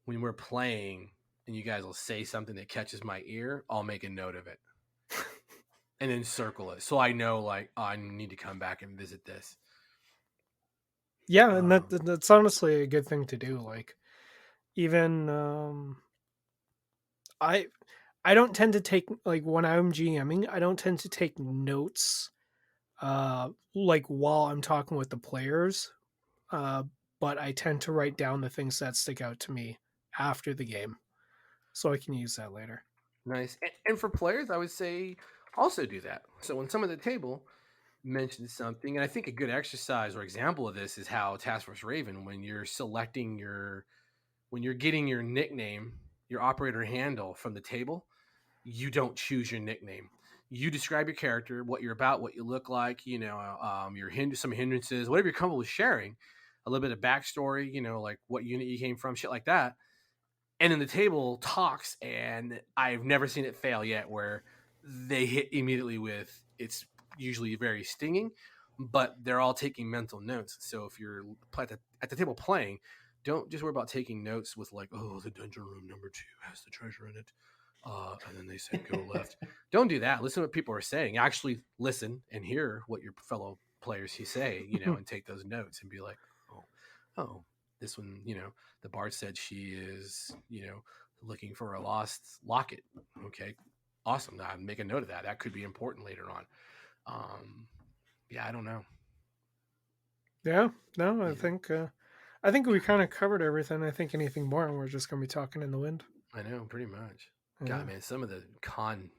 when we're playing and you guys will say something that catches my ear, I'll make a note of it and then circle it so I know like I need to come back and visit this. Yeah, and Um, that's honestly a good thing to do. Like even I I don't tend to take like when I'm GMing, I don't tend to take notes like while I'm talking with the players. Uh but I tend to write down the things that stick out to me after the game so I can use that later. nice. And for players, I would say also do that. So when someone at the table mentioned something, and I think a good exercise or example of this is how Task Force Raven, when you're selecting when you're getting your nickname, your operator handle from the table, you don't choose your nickname. You describe your character, what you're about, what you look like, some hindrances, whatever you're comfortable with sharing, a little bit of backstory, like what unit you came from, shit like that. And then the table talks, and I've never seen it fail yet, where they hit immediately with it's usually very stinging, but they're all taking mental notes. So if you're at the table playing, don't just worry about taking notes with like, oh, the dungeon room number 2 has the treasure in it. And then they said go left. Don't do that. Listen to what people are saying. Actually listen and hear what your fellow players say, and take those notes and be like, oh, this one, the bard said she is, looking for a lost locket. Okay, awesome. I make a note of that. That could be important later on. Um, yeah, I don't know. Yeah, no, Yeah, I think we kind of covered everything. I think anything more and we're just going to be talking in the wind. I know, pretty much. Yeah. God, man, some of the con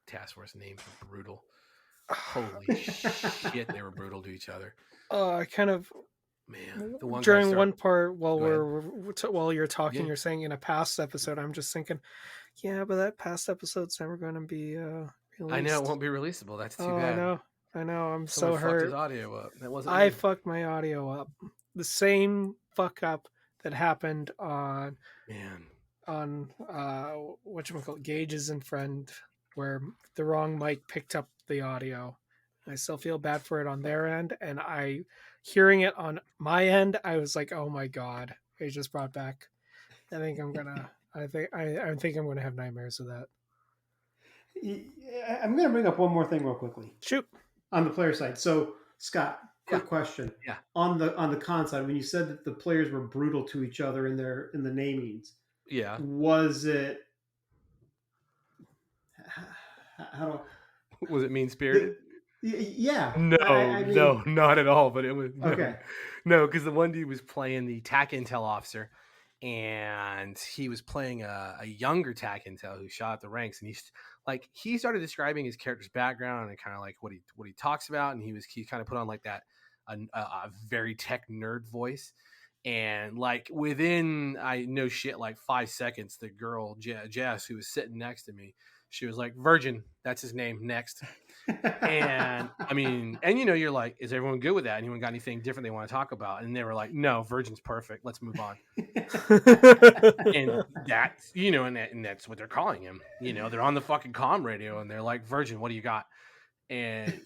task force names were brutal. Holy shit, they were brutal to each other. I kind of Man, the one guy during start. one part while Go ahead. while you're talking, Yeah, you're saying in a past episode. I'm just thinking, yeah, but that past episode's never going to be I know it released. won't be releasable. That's too Oh, bad. I know. I'm Someone so fucked his hurt. audio up. That wasn't I me. fucked my audio up. The same fuck up that happened Man, on whatchamacallit, Gage's and Friend, where the wrong mic picked up the audio. I still feel bad for it on their end, and I hearing it on my end, I was like, "Oh my god!" It just brought back. I think I'm gonna. I think I'm gonna have nightmares of that. I'm going to bring up one more thing real quickly Shoot. on the player side. So, Scott, yeah, quick question yeah, on the con side. When you said that the players were brutal to each other in the namings, yeah. was it how do Was it mean the, spirited? yeah? No, I mean, no, not at all. But it was okay. no, because the one dude was playing the TAC intel officer, and he was playing a younger TAC intel who shot at the ranks, and he started describing his character's background and kind of like what he talks about, and he kind of put on like that a very tech nerd voice. And like within I no shit like 5 seconds, the girl Jess who was sitting next to me, she was like, "Virgin, that's his name." Next, and I mean, and you're like, is everyone good with that? Anyone got anything different they want to talk about? And they were like, no, Virgin's perfect. Let's move on. And that's, and that's what they're calling him. They're on the fucking comm radio and they're like, Virgin, what do you got? And,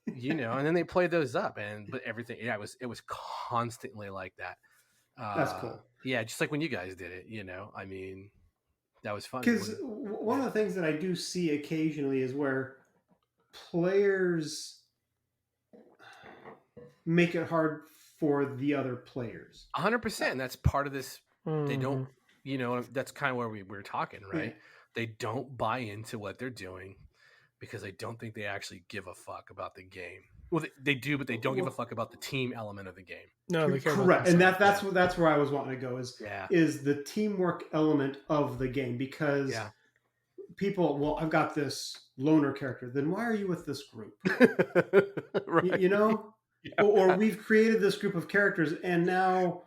and then they played those up but everything, yeah, it was constantly like that. That's cool. Yeah, just like when you guys did it, I mean, that was fun. Because one Yeah. of the things that I do see occasionally is where players make it hard for the other players. 100%. That's part of this. They don't, Mhm. that's kind of where we're talking, right? Yeah. They don't buy into what they're doing because they don't think they actually give a fuck about the game. Well, they do, but they don't give a Well, fuck about the team element of the game. No, they care about correct, and themselves. that's where I was wanting to go Yeah. is the teamwork element of the game because Yeah. people, well, I've got this loner character. Then why are you with this group? Right. You know, Yeah. or we've created this group of characters, and now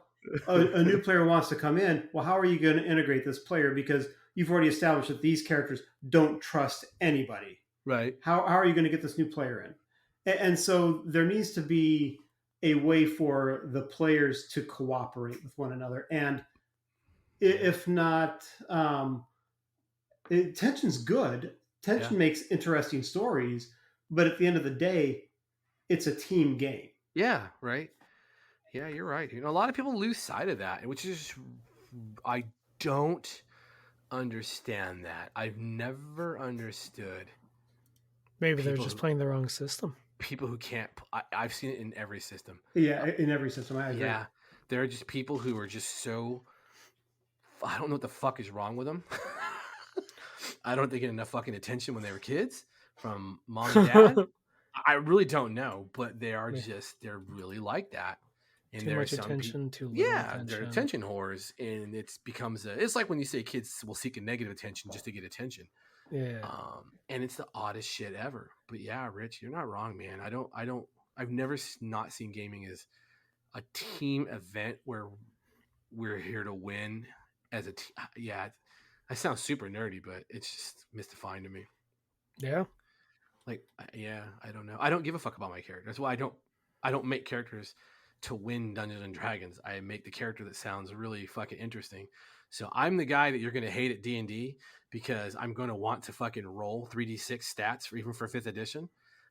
a new player wants to come in. Well, how are you going to integrate this player because you've already established that these characters don't trust anybody? Right. How are you going to get this new player in? And so there needs to be a way for the players to cooperate with one another. And if not, tension's good, Tension makes interesting stories, but at the end of the day, it's a team game. Yeah, right. Yeah, you're right. A lot of people lose sight of that, which is I don't understand that. I've never understood Maybe they're people just who playing the wrong system. people who can't. I've seen it in every system. Yeah, in every system, I agree. Yeah, there are just people who are just so. I don't know what the fuck is wrong with them. I don't think they get enough fucking attention when they were kids from mom and dad. I really don't know, but they are they're really like that. And Too there are much some people, attention, too little attention. they're attention whores, and it's like when you say kids will seek a negative attention just to get attention. Yeah. And it's the oddest shit ever. But yeah, Rich, you're not wrong, man. I've never not seen gaming as a team event where we're here to win as a team. Yeah, I sound super nerdy, but it's just mystifying to me. Yeah. Like, yeah, I don't know. I don't give a fuck about my character. That's why I don't make characters to win Dungeons and Dragons. I make the character that sounds really fucking interesting. So I'm the guy that you're going to hate at D&D because I'm going to want to fucking roll 3d6 stats even for 5th edition.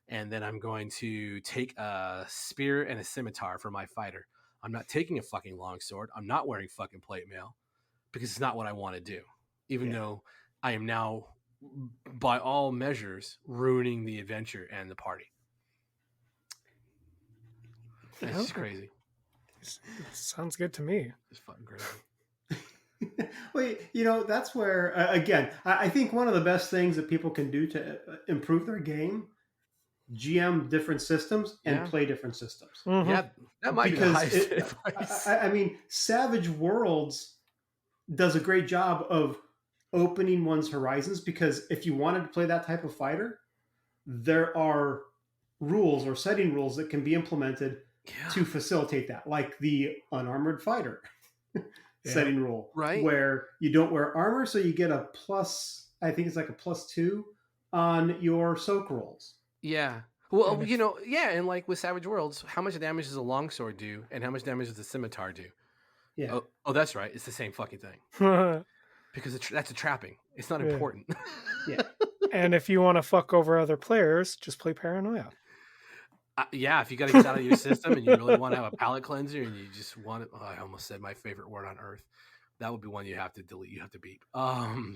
And then I'm going to take a spear and a scimitar for my fighter. I'm not taking a fucking longsword. I'm not wearing fucking plate mail because it's not what I want to do. Even though I am now, by all measures, ruining the adventure and the party. It's just crazy. Sounds good to me. It's fucking crazy. Well, that's where, again, I think one of the best things that people can do to improve their game, GM different systems and play different systems. Mm-hmm. Yeah, that might be the highest advice. I mean, Savage Worlds does a great job of opening one's horizons, because if you wanted to play that type of fighter, there are rules or setting rules that can be implemented to facilitate that, like the unarmored fighter setting rule, right? Where you don't wear armor, so you get a plus, I think it's like a +2 on your soak rolls. Yeah. Well, and like with Savage Worlds, how much damage does a longsword do, and how much damage does a scimitar do? Yeah. Oh, that's right. It's the same fucking thing. Because that's a trapping. It's not important. Yeah. And if you want to fuck over other players, just play Paranoia. If you got to get out of your system and you really want to have a palate cleanser and you just want it, I almost said my favorite word on earth. That would be one you have to delete. You have to beep. I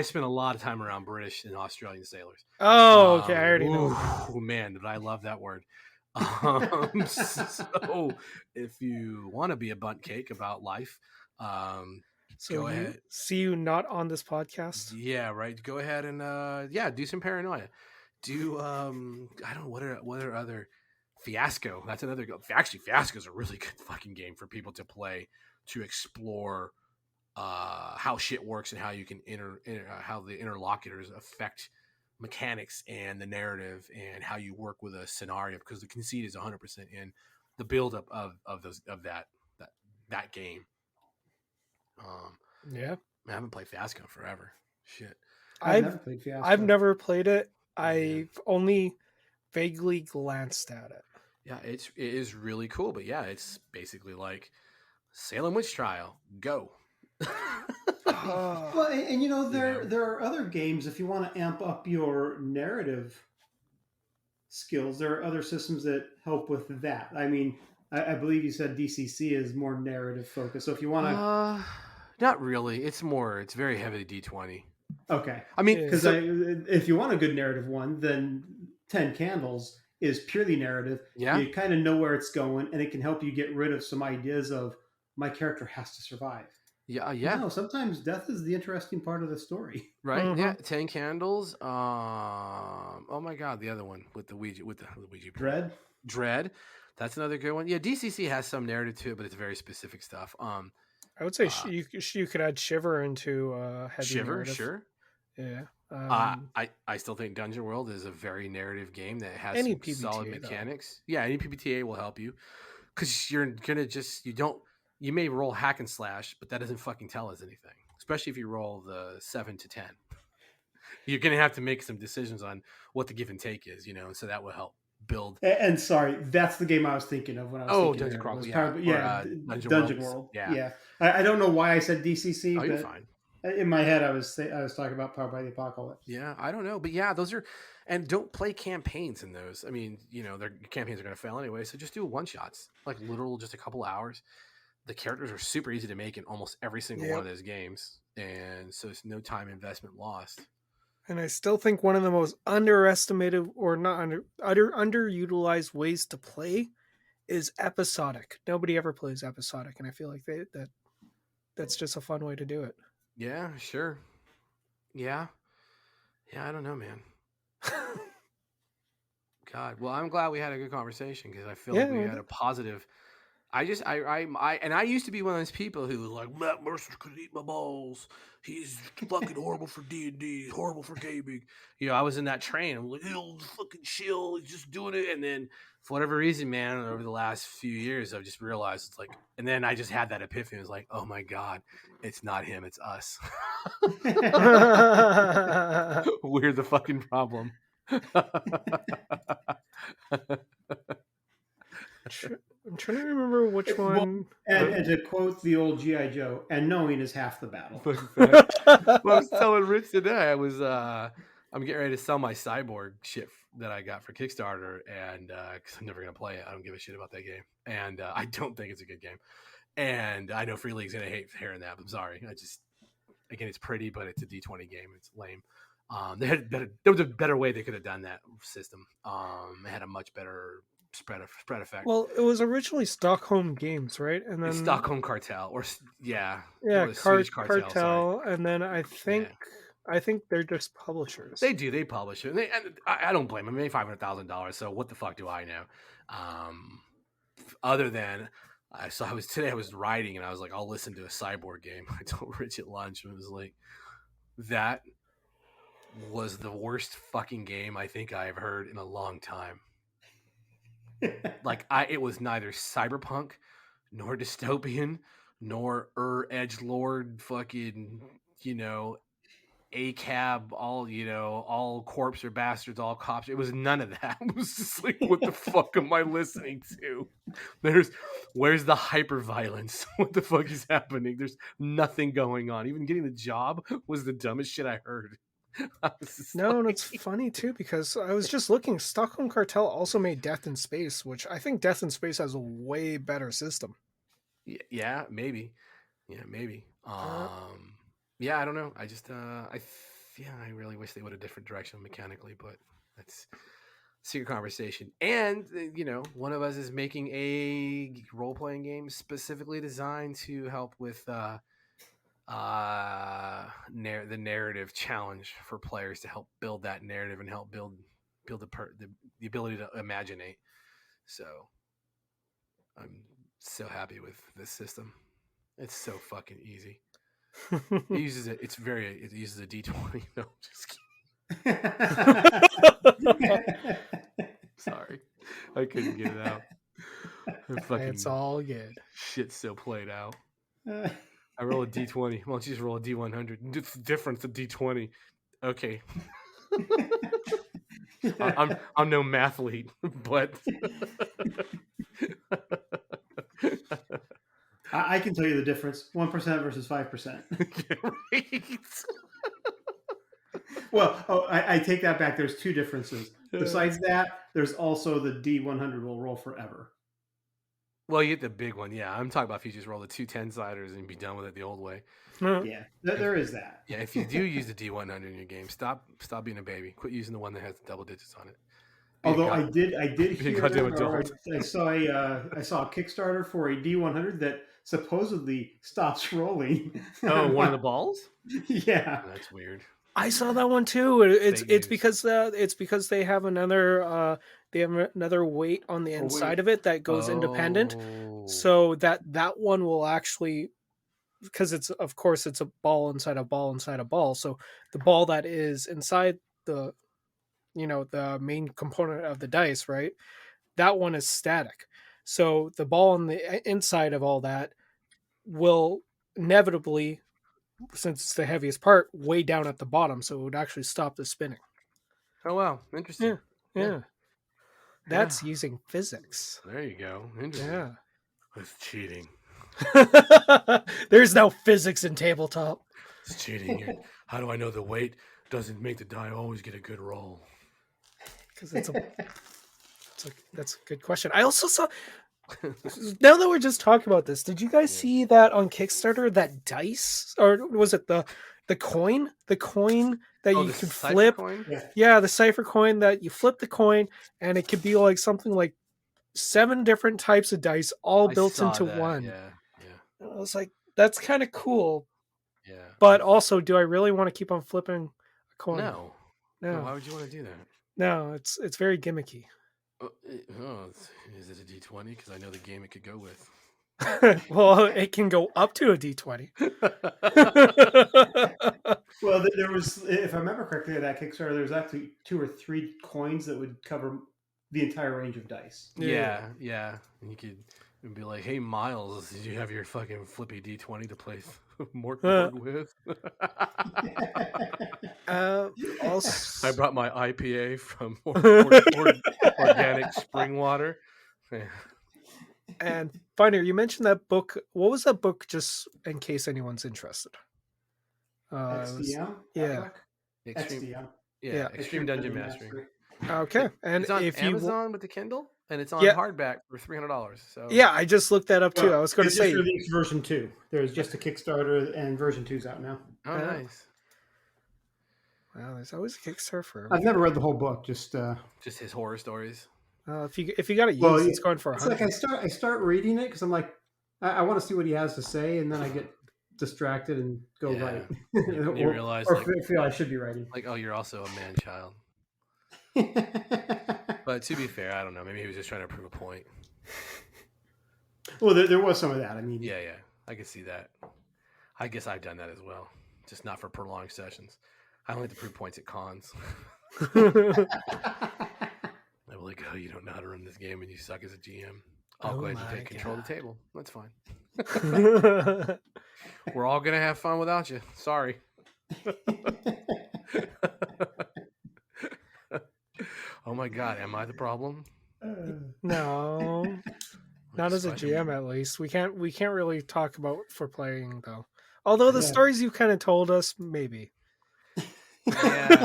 spent a lot of time around British and Australian sailors. Oh, okay. I already know. Oh man, did I love that word. So if you want to be a bunt cake about life, so go ahead. See you not on this podcast. Yeah, right. Go ahead and do some Paranoia. Do I don't know what are other Fiasco. That's another actually Fiasco is a really good fucking game for people to play to explore how shit works and how you can how the interlocutors affect mechanics and the narrative and how you work with a scenario, because the conceit is 100% in the buildup of that game. Yeah, I haven't played Fiasco forever. Shit, I've never played Fiasco. I've never played it. I've only vaguely glanced at it. Yeah, it is really cool, but yeah, it's basically like Salem Witch Trial. Go. Well, and there are other games, if you want to amp up your narrative skills, there are other systems that help with that. I mean, I believe you said DCC is more narrative focused. So if you want to, not really. It's very heavy D20. Okay. I mean, because if you want a good narrative one, then 10 Candles is purely narrative. Yeah. You kind of know where it's going, and it can help you get rid of some ideas of my character has to survive. Yeah. No, sometimes death is the interesting part of the story. Right. Mm-hmm. Yeah. 10 Candles. Oh my God, the other one with the Ouija Dread. That's another good one. Yeah, DCC has some narrative to it, but it's very specific stuff. I would say you could add Shiver into heavy Shiver, narrative. Sure. Yeah. I still think Dungeon World is a very narrative game that has any some PBTA, solid mechanics. Though. Yeah, any PBTA will help you, because you're gonna you may roll hack and slash, but that doesn't fucking tell us anything. Especially if you roll the 7 to 10, you're gonna have to make some decisions on what the give and take is, and so that will help build. And sorry, that's the game I was thinking of when I was thinking Dungeon Crawl, Dungeon World. Yeah. I don't know why I said DCC. Oh, you're fine. In my head, I was talking about Powered by the Apocalypse. Yeah, I don't know, but yeah, those are, and don't play campaigns in those. I mean, their campaigns are going to fail anyway, so just do one shots, like literal, just a couple hours. The characters are super easy to make in almost every single one Yep. of those games, and so it's no time investment lost. And I still think one of the most underestimated or not underutilized ways to play is episodic. Nobody ever plays episodic, and I feel like that's just a fun way to do it. Yeah, sure. Yeah, yeah. I don't know, man. God, well, I'm glad we had a good conversation because I feel like we had a positive. I used to be one of those people who was like, Matt Mercer could eat my balls. He's fucking horrible for D&D. He's horrible for gaming. I was in that train. I'm like, he'll fucking chill. He's just doing it. And then for whatever reason, man, over the last few years, I've just realized it's like, and then I just had that epiphany. It was like, oh my God, it's not him. It's us. We're the fucking problem. I'm trying to remember which one. And to quote the old G.I. Joe, and knowing is half the battle. Well, I was telling Rich today, I'm getting ready to sell my Cyborg shit that I got for Kickstarter, and because I'm never gonna play it, I don't give a shit about that game, and I don't think it's a good game, and I know Free League's gonna hate hearing that. But I'm sorry, again, it's pretty, but it's a D20 game. It's lame. There was a better way they could have done that system. It had a much better spread effect. Well, it was originally Stockholm Games, right? And then it's Stockholm Cartel, or Swedish Cartel. Cartel, and then I think they're just publishers. They do. They publish it, and I don't blame them. They made $500,000. So what the fuck do I know? Other than I was writing, and I was like, I'll listen to a Cyborg game. I told Rich at lunch, and it was like, that was the worst fucking game I think I've heard in a long time. It was neither cyberpunk nor dystopian nor edgelord fucking ACAB, all corpse or bastards, all cops. It was none of that. It was just like, what the fuck am I listening to? Where's the hyper violence? What the fuck is happening? There's nothing going on. Even getting the job was the dumbest shit I heard. And it's funny too, because I was just looking. Stockholm Cartel also made Death in Space, which I think Death in Space has a way better system. Yeah, maybe. Yeah, maybe. Yeah, I don't know. I just, I really wish they went a different direction mechanically, but that's secret conversation. And one of us is making a role-playing game specifically designed to help with the narrative challenge for players, to help build that narrative and help build the ability to imaginate. So I'm so happy with this system. It's so fucking easy. It uses it. It uses a D20. No, just kidding. Sorry, I couldn't get it out. It's all good. Shit's so played out. I roll a D20. Why don't you just roll a D100? It's different to D20. Okay. I'm no mathlete, but I can tell you the difference: 1% versus 5%. Right. Well, I take that back. There's two differences. Besides that, there's also the D100 will roll forever. Well, you get the big one. Yeah, I'm talking about if you just roll the 2 10-siders and be done with it the old way. Yeah, there is that. Yeah, if you do use the D100 in your game, stop being a baby. Quit using the one that has double digits on it. Although I did hear I saw a Kickstarter for a D100 that supposedly stops rolling. Oh, one of the balls? Yeah, that's weird. I saw that one too. It's because they have another weight on the inside of it that goes independent. So that one will actually, because it's a ball inside a ball inside a ball. So the ball that is inside the main component of the dice, right? That one is static. So the ball on the inside of all that will inevitably, since it's the heaviest part, way down at the bottom. So it would actually stop the spinning. Oh, wow. Interesting. Yeah. That's using physics. There you go. Interesting. Yeah. That's cheating. There's no physics in tabletop. It's cheating. How do I know the weight doesn't make the die always get a good roll? Because that's a good question. I also saw. Now that we're just talking about this, did you guys see that on Kickstarter? That dice, or was it the coin? The coin that you the could cipher flip. coin? Yeah, the cipher coin that you flip the coin, and it could be like something like 7 different types of dice, all I built saw into that. one. Yeah. And I was like, that's kind of cool. Yeah. But also, do I really want to keep on flipping a coin? No. Why would you want to do that? No, it's very gimmicky. Is it a D20? Because I know the game it could go with. Well, it can go up to a D20. Well, there was, if I remember correctly, that Kickstarter, there was actually 2 or 3 coins that would cover the entire range of dice. Yeah. And you could be like, "Hey, Miles, did you have your fucking flippy D20 to play Mortborg with?" Also, I brought my IPA from Organic Spring Water. And Finder, you mentioned that book. What was that book? Just in case anyone's interested. XDM? Yeah. XDM. Yeah, Extreme Dungeon Mastery. Okay, and it's on if Amazon with the Kindle, and it's on hardback for $300. So yeah, I just looked that up too. I was going to say just released version 2. There's just a Kickstarter, and version 2's out now. Oh, nice. Wow, there's always a Kickstarter for. I've never read the whole book. Just his horror stories. If you got it used, it's going for 100. It's like I start reading it because I'm like, I want to see what he has to say, and then I get distracted and go write. You realize, or feel I should be writing. Like, oh, you're also a man child. But to be fair, I don't know. Maybe he was just trying to prove a point. Well, there was some of that. I mean, yeah, I can see that. I guess I've done that as well, just not for prolonged sessions. I don't like to prove points at cons. I'm like, oh, you don't know how to run this game and you suck as a GM. I'll go ahead and take control of the table. That's fine. We're all going to have fun without you. Sorry. Oh my God, am I the problem? No. Not as a GM, at least. We can't really talk about for playing though. Although the stories you kind of told us, maybe. Yeah,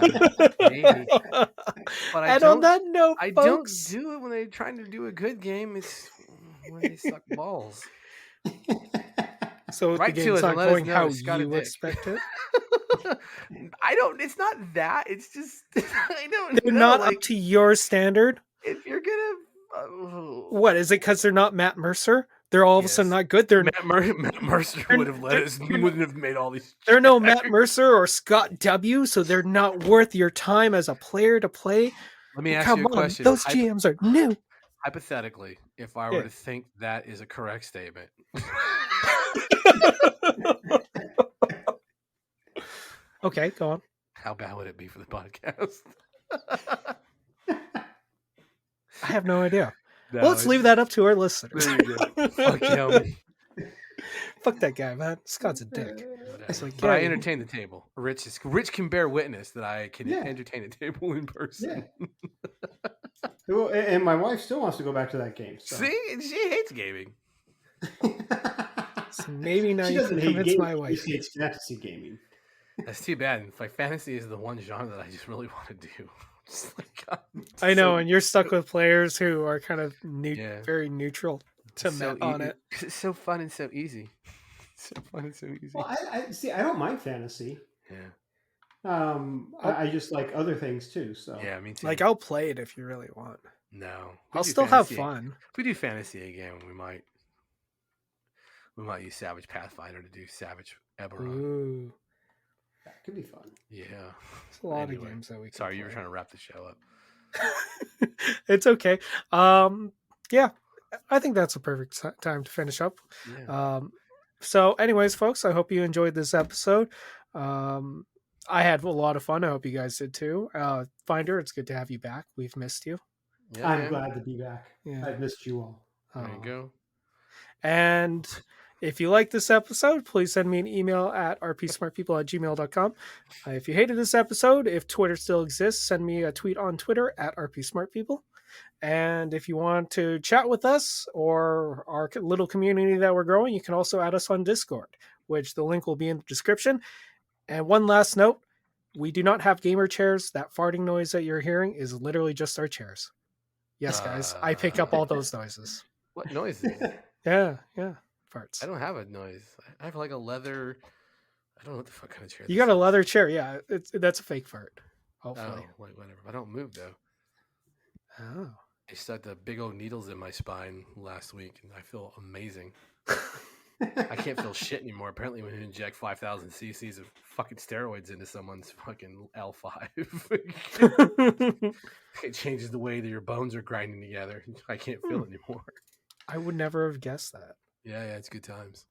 maybe. But and on that note, I folks, don't do it when they're trying to do a good game. It's when they suck balls. So the game's not going how you expect it. I don't. It's not that. It's just I don't. They're not up to your standard. If you're gonna, what is it? Because they're not Matt Mercer. They're all of a sudden not good. They're Matt Mercer would have let us. Wouldn't have made all these. They're no Matt Mercer or Scott W. So they're not worth your time as a player to play. Let me ask you a question. Those GMs are new. Hypothetically, if I were to think that is a correct statement. Okay, go on. How bad would it be for the podcast? I have no idea. No, well, let's leave that up to our listeners. There you go. Fuck him. Fuck that guy, man. Scott's a dick. Like, but I entertain the table. Rich can bear witness that I can entertain a table in person. Yeah. And my wife still wants to go back to that game. So. See? She hates gaming. So maybe now you can convince my wife. She hates fantasy gaming. That's too bad. Like, fantasy is the one genre that I just really want to do. I know, and you're stuck with players who are kind of very neutral to Met on it. It's so fun and so easy. So fun and so easy. Well, I see. I don't mind fantasy. Yeah. I just like other things too. So yeah, me too. Like I'll play it if you really want. No, I'll still have fun. If we do fantasy again, we might use Savage Pathfinder to do Savage Eberron. Ooh. That could be fun. Yeah. There's a lot of games that we can Sorry, play. You were trying to wrap the show up. It's okay. Yeah, I think that's a perfect time to finish up. Yeah. So anyways, folks, I hope you enjoyed this episode. I had a lot of fun. I hope you guys did too. Finder, it's good to have you back. We've missed you. Yeah, I'm glad to be back. Yeah. I've missed you all. There you go. And if you like this episode, please send me an email at rpsmartpeople@gmail.com. If you hated this episode, if Twitter still exists, send me a tweet on Twitter at rpsmartpeople. And if you want to chat with us or our little community that we're growing, you can also add us on Discord, which the link will be in the description. And one last note, we do not have gamer chairs. That farting noise that you're hearing is literally just our chairs. Yes, guys, I pick up all those noises. What noises? Yeah, farts. I don't have a noise. I have like a leather. I don't know what the fuck kind of chair. You this got a is. leather chair, yeah. That's a fake fart. Hopefully. Oh, whatever. I don't move though. Oh. I stuck the big old needles in my spine last week, and I feel amazing. I can't feel shit anymore. Apparently, when you inject 5,000 cc's of fucking steroids into someone's fucking L5, it changes the way that your bones are grinding together. I can't feel it anymore. I would never have guessed that. Yeah, it's good times.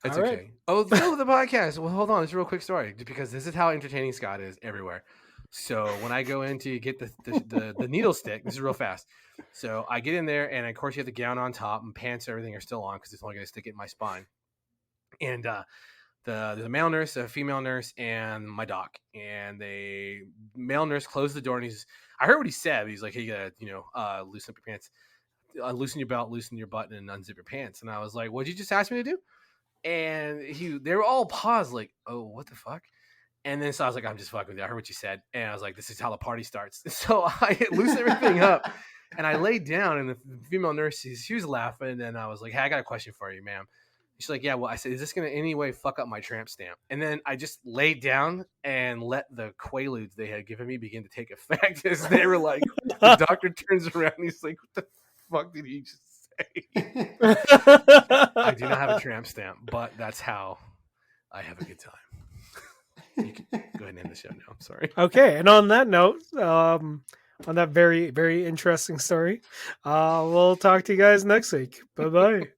That's All okay. right. Oh, the middle of the podcast. Well, hold on. It's a real quick story because this is how entertaining Scott is everywhere. So when I go in to get the needle stick, this is real fast. So I get in there, and of course you have the gown on top, and pants, everything are still on because it's only going to stick it in my spine. And the male nurse, a female nurse, and my doc, and the male nurse closed the door, and I heard what he said. He's like, "Hey, you gotta, loosen up your pants, loosen your belt, loosen your button, and unzip your pants." And I was like, "What'd you just ask me to do?" And they were all paused, like, "Oh, what the fuck?" And then so I was like, "I'm just fucking with you. I heard what you said." And I was like, "This is how the party starts." So I loosened everything up, and I laid down, and the female nurse, she was laughing, and I was like, "Hey, I got a question for you, ma'am." She's like, "Yeah, well," I said, "Is this going to in any way fuck up my tramp stamp?" And then I just laid down and let the quaaludes they had given me begin to take effect as they were like, the doctor turns around and he's like, "What the fuck did he just say?" I do not have a tramp stamp, but that's how I have a good time. You can go ahead and end the show now. I'm sorry. Okay, and on that note, on that very, very interesting story, we'll talk to you guys next week. Bye-bye.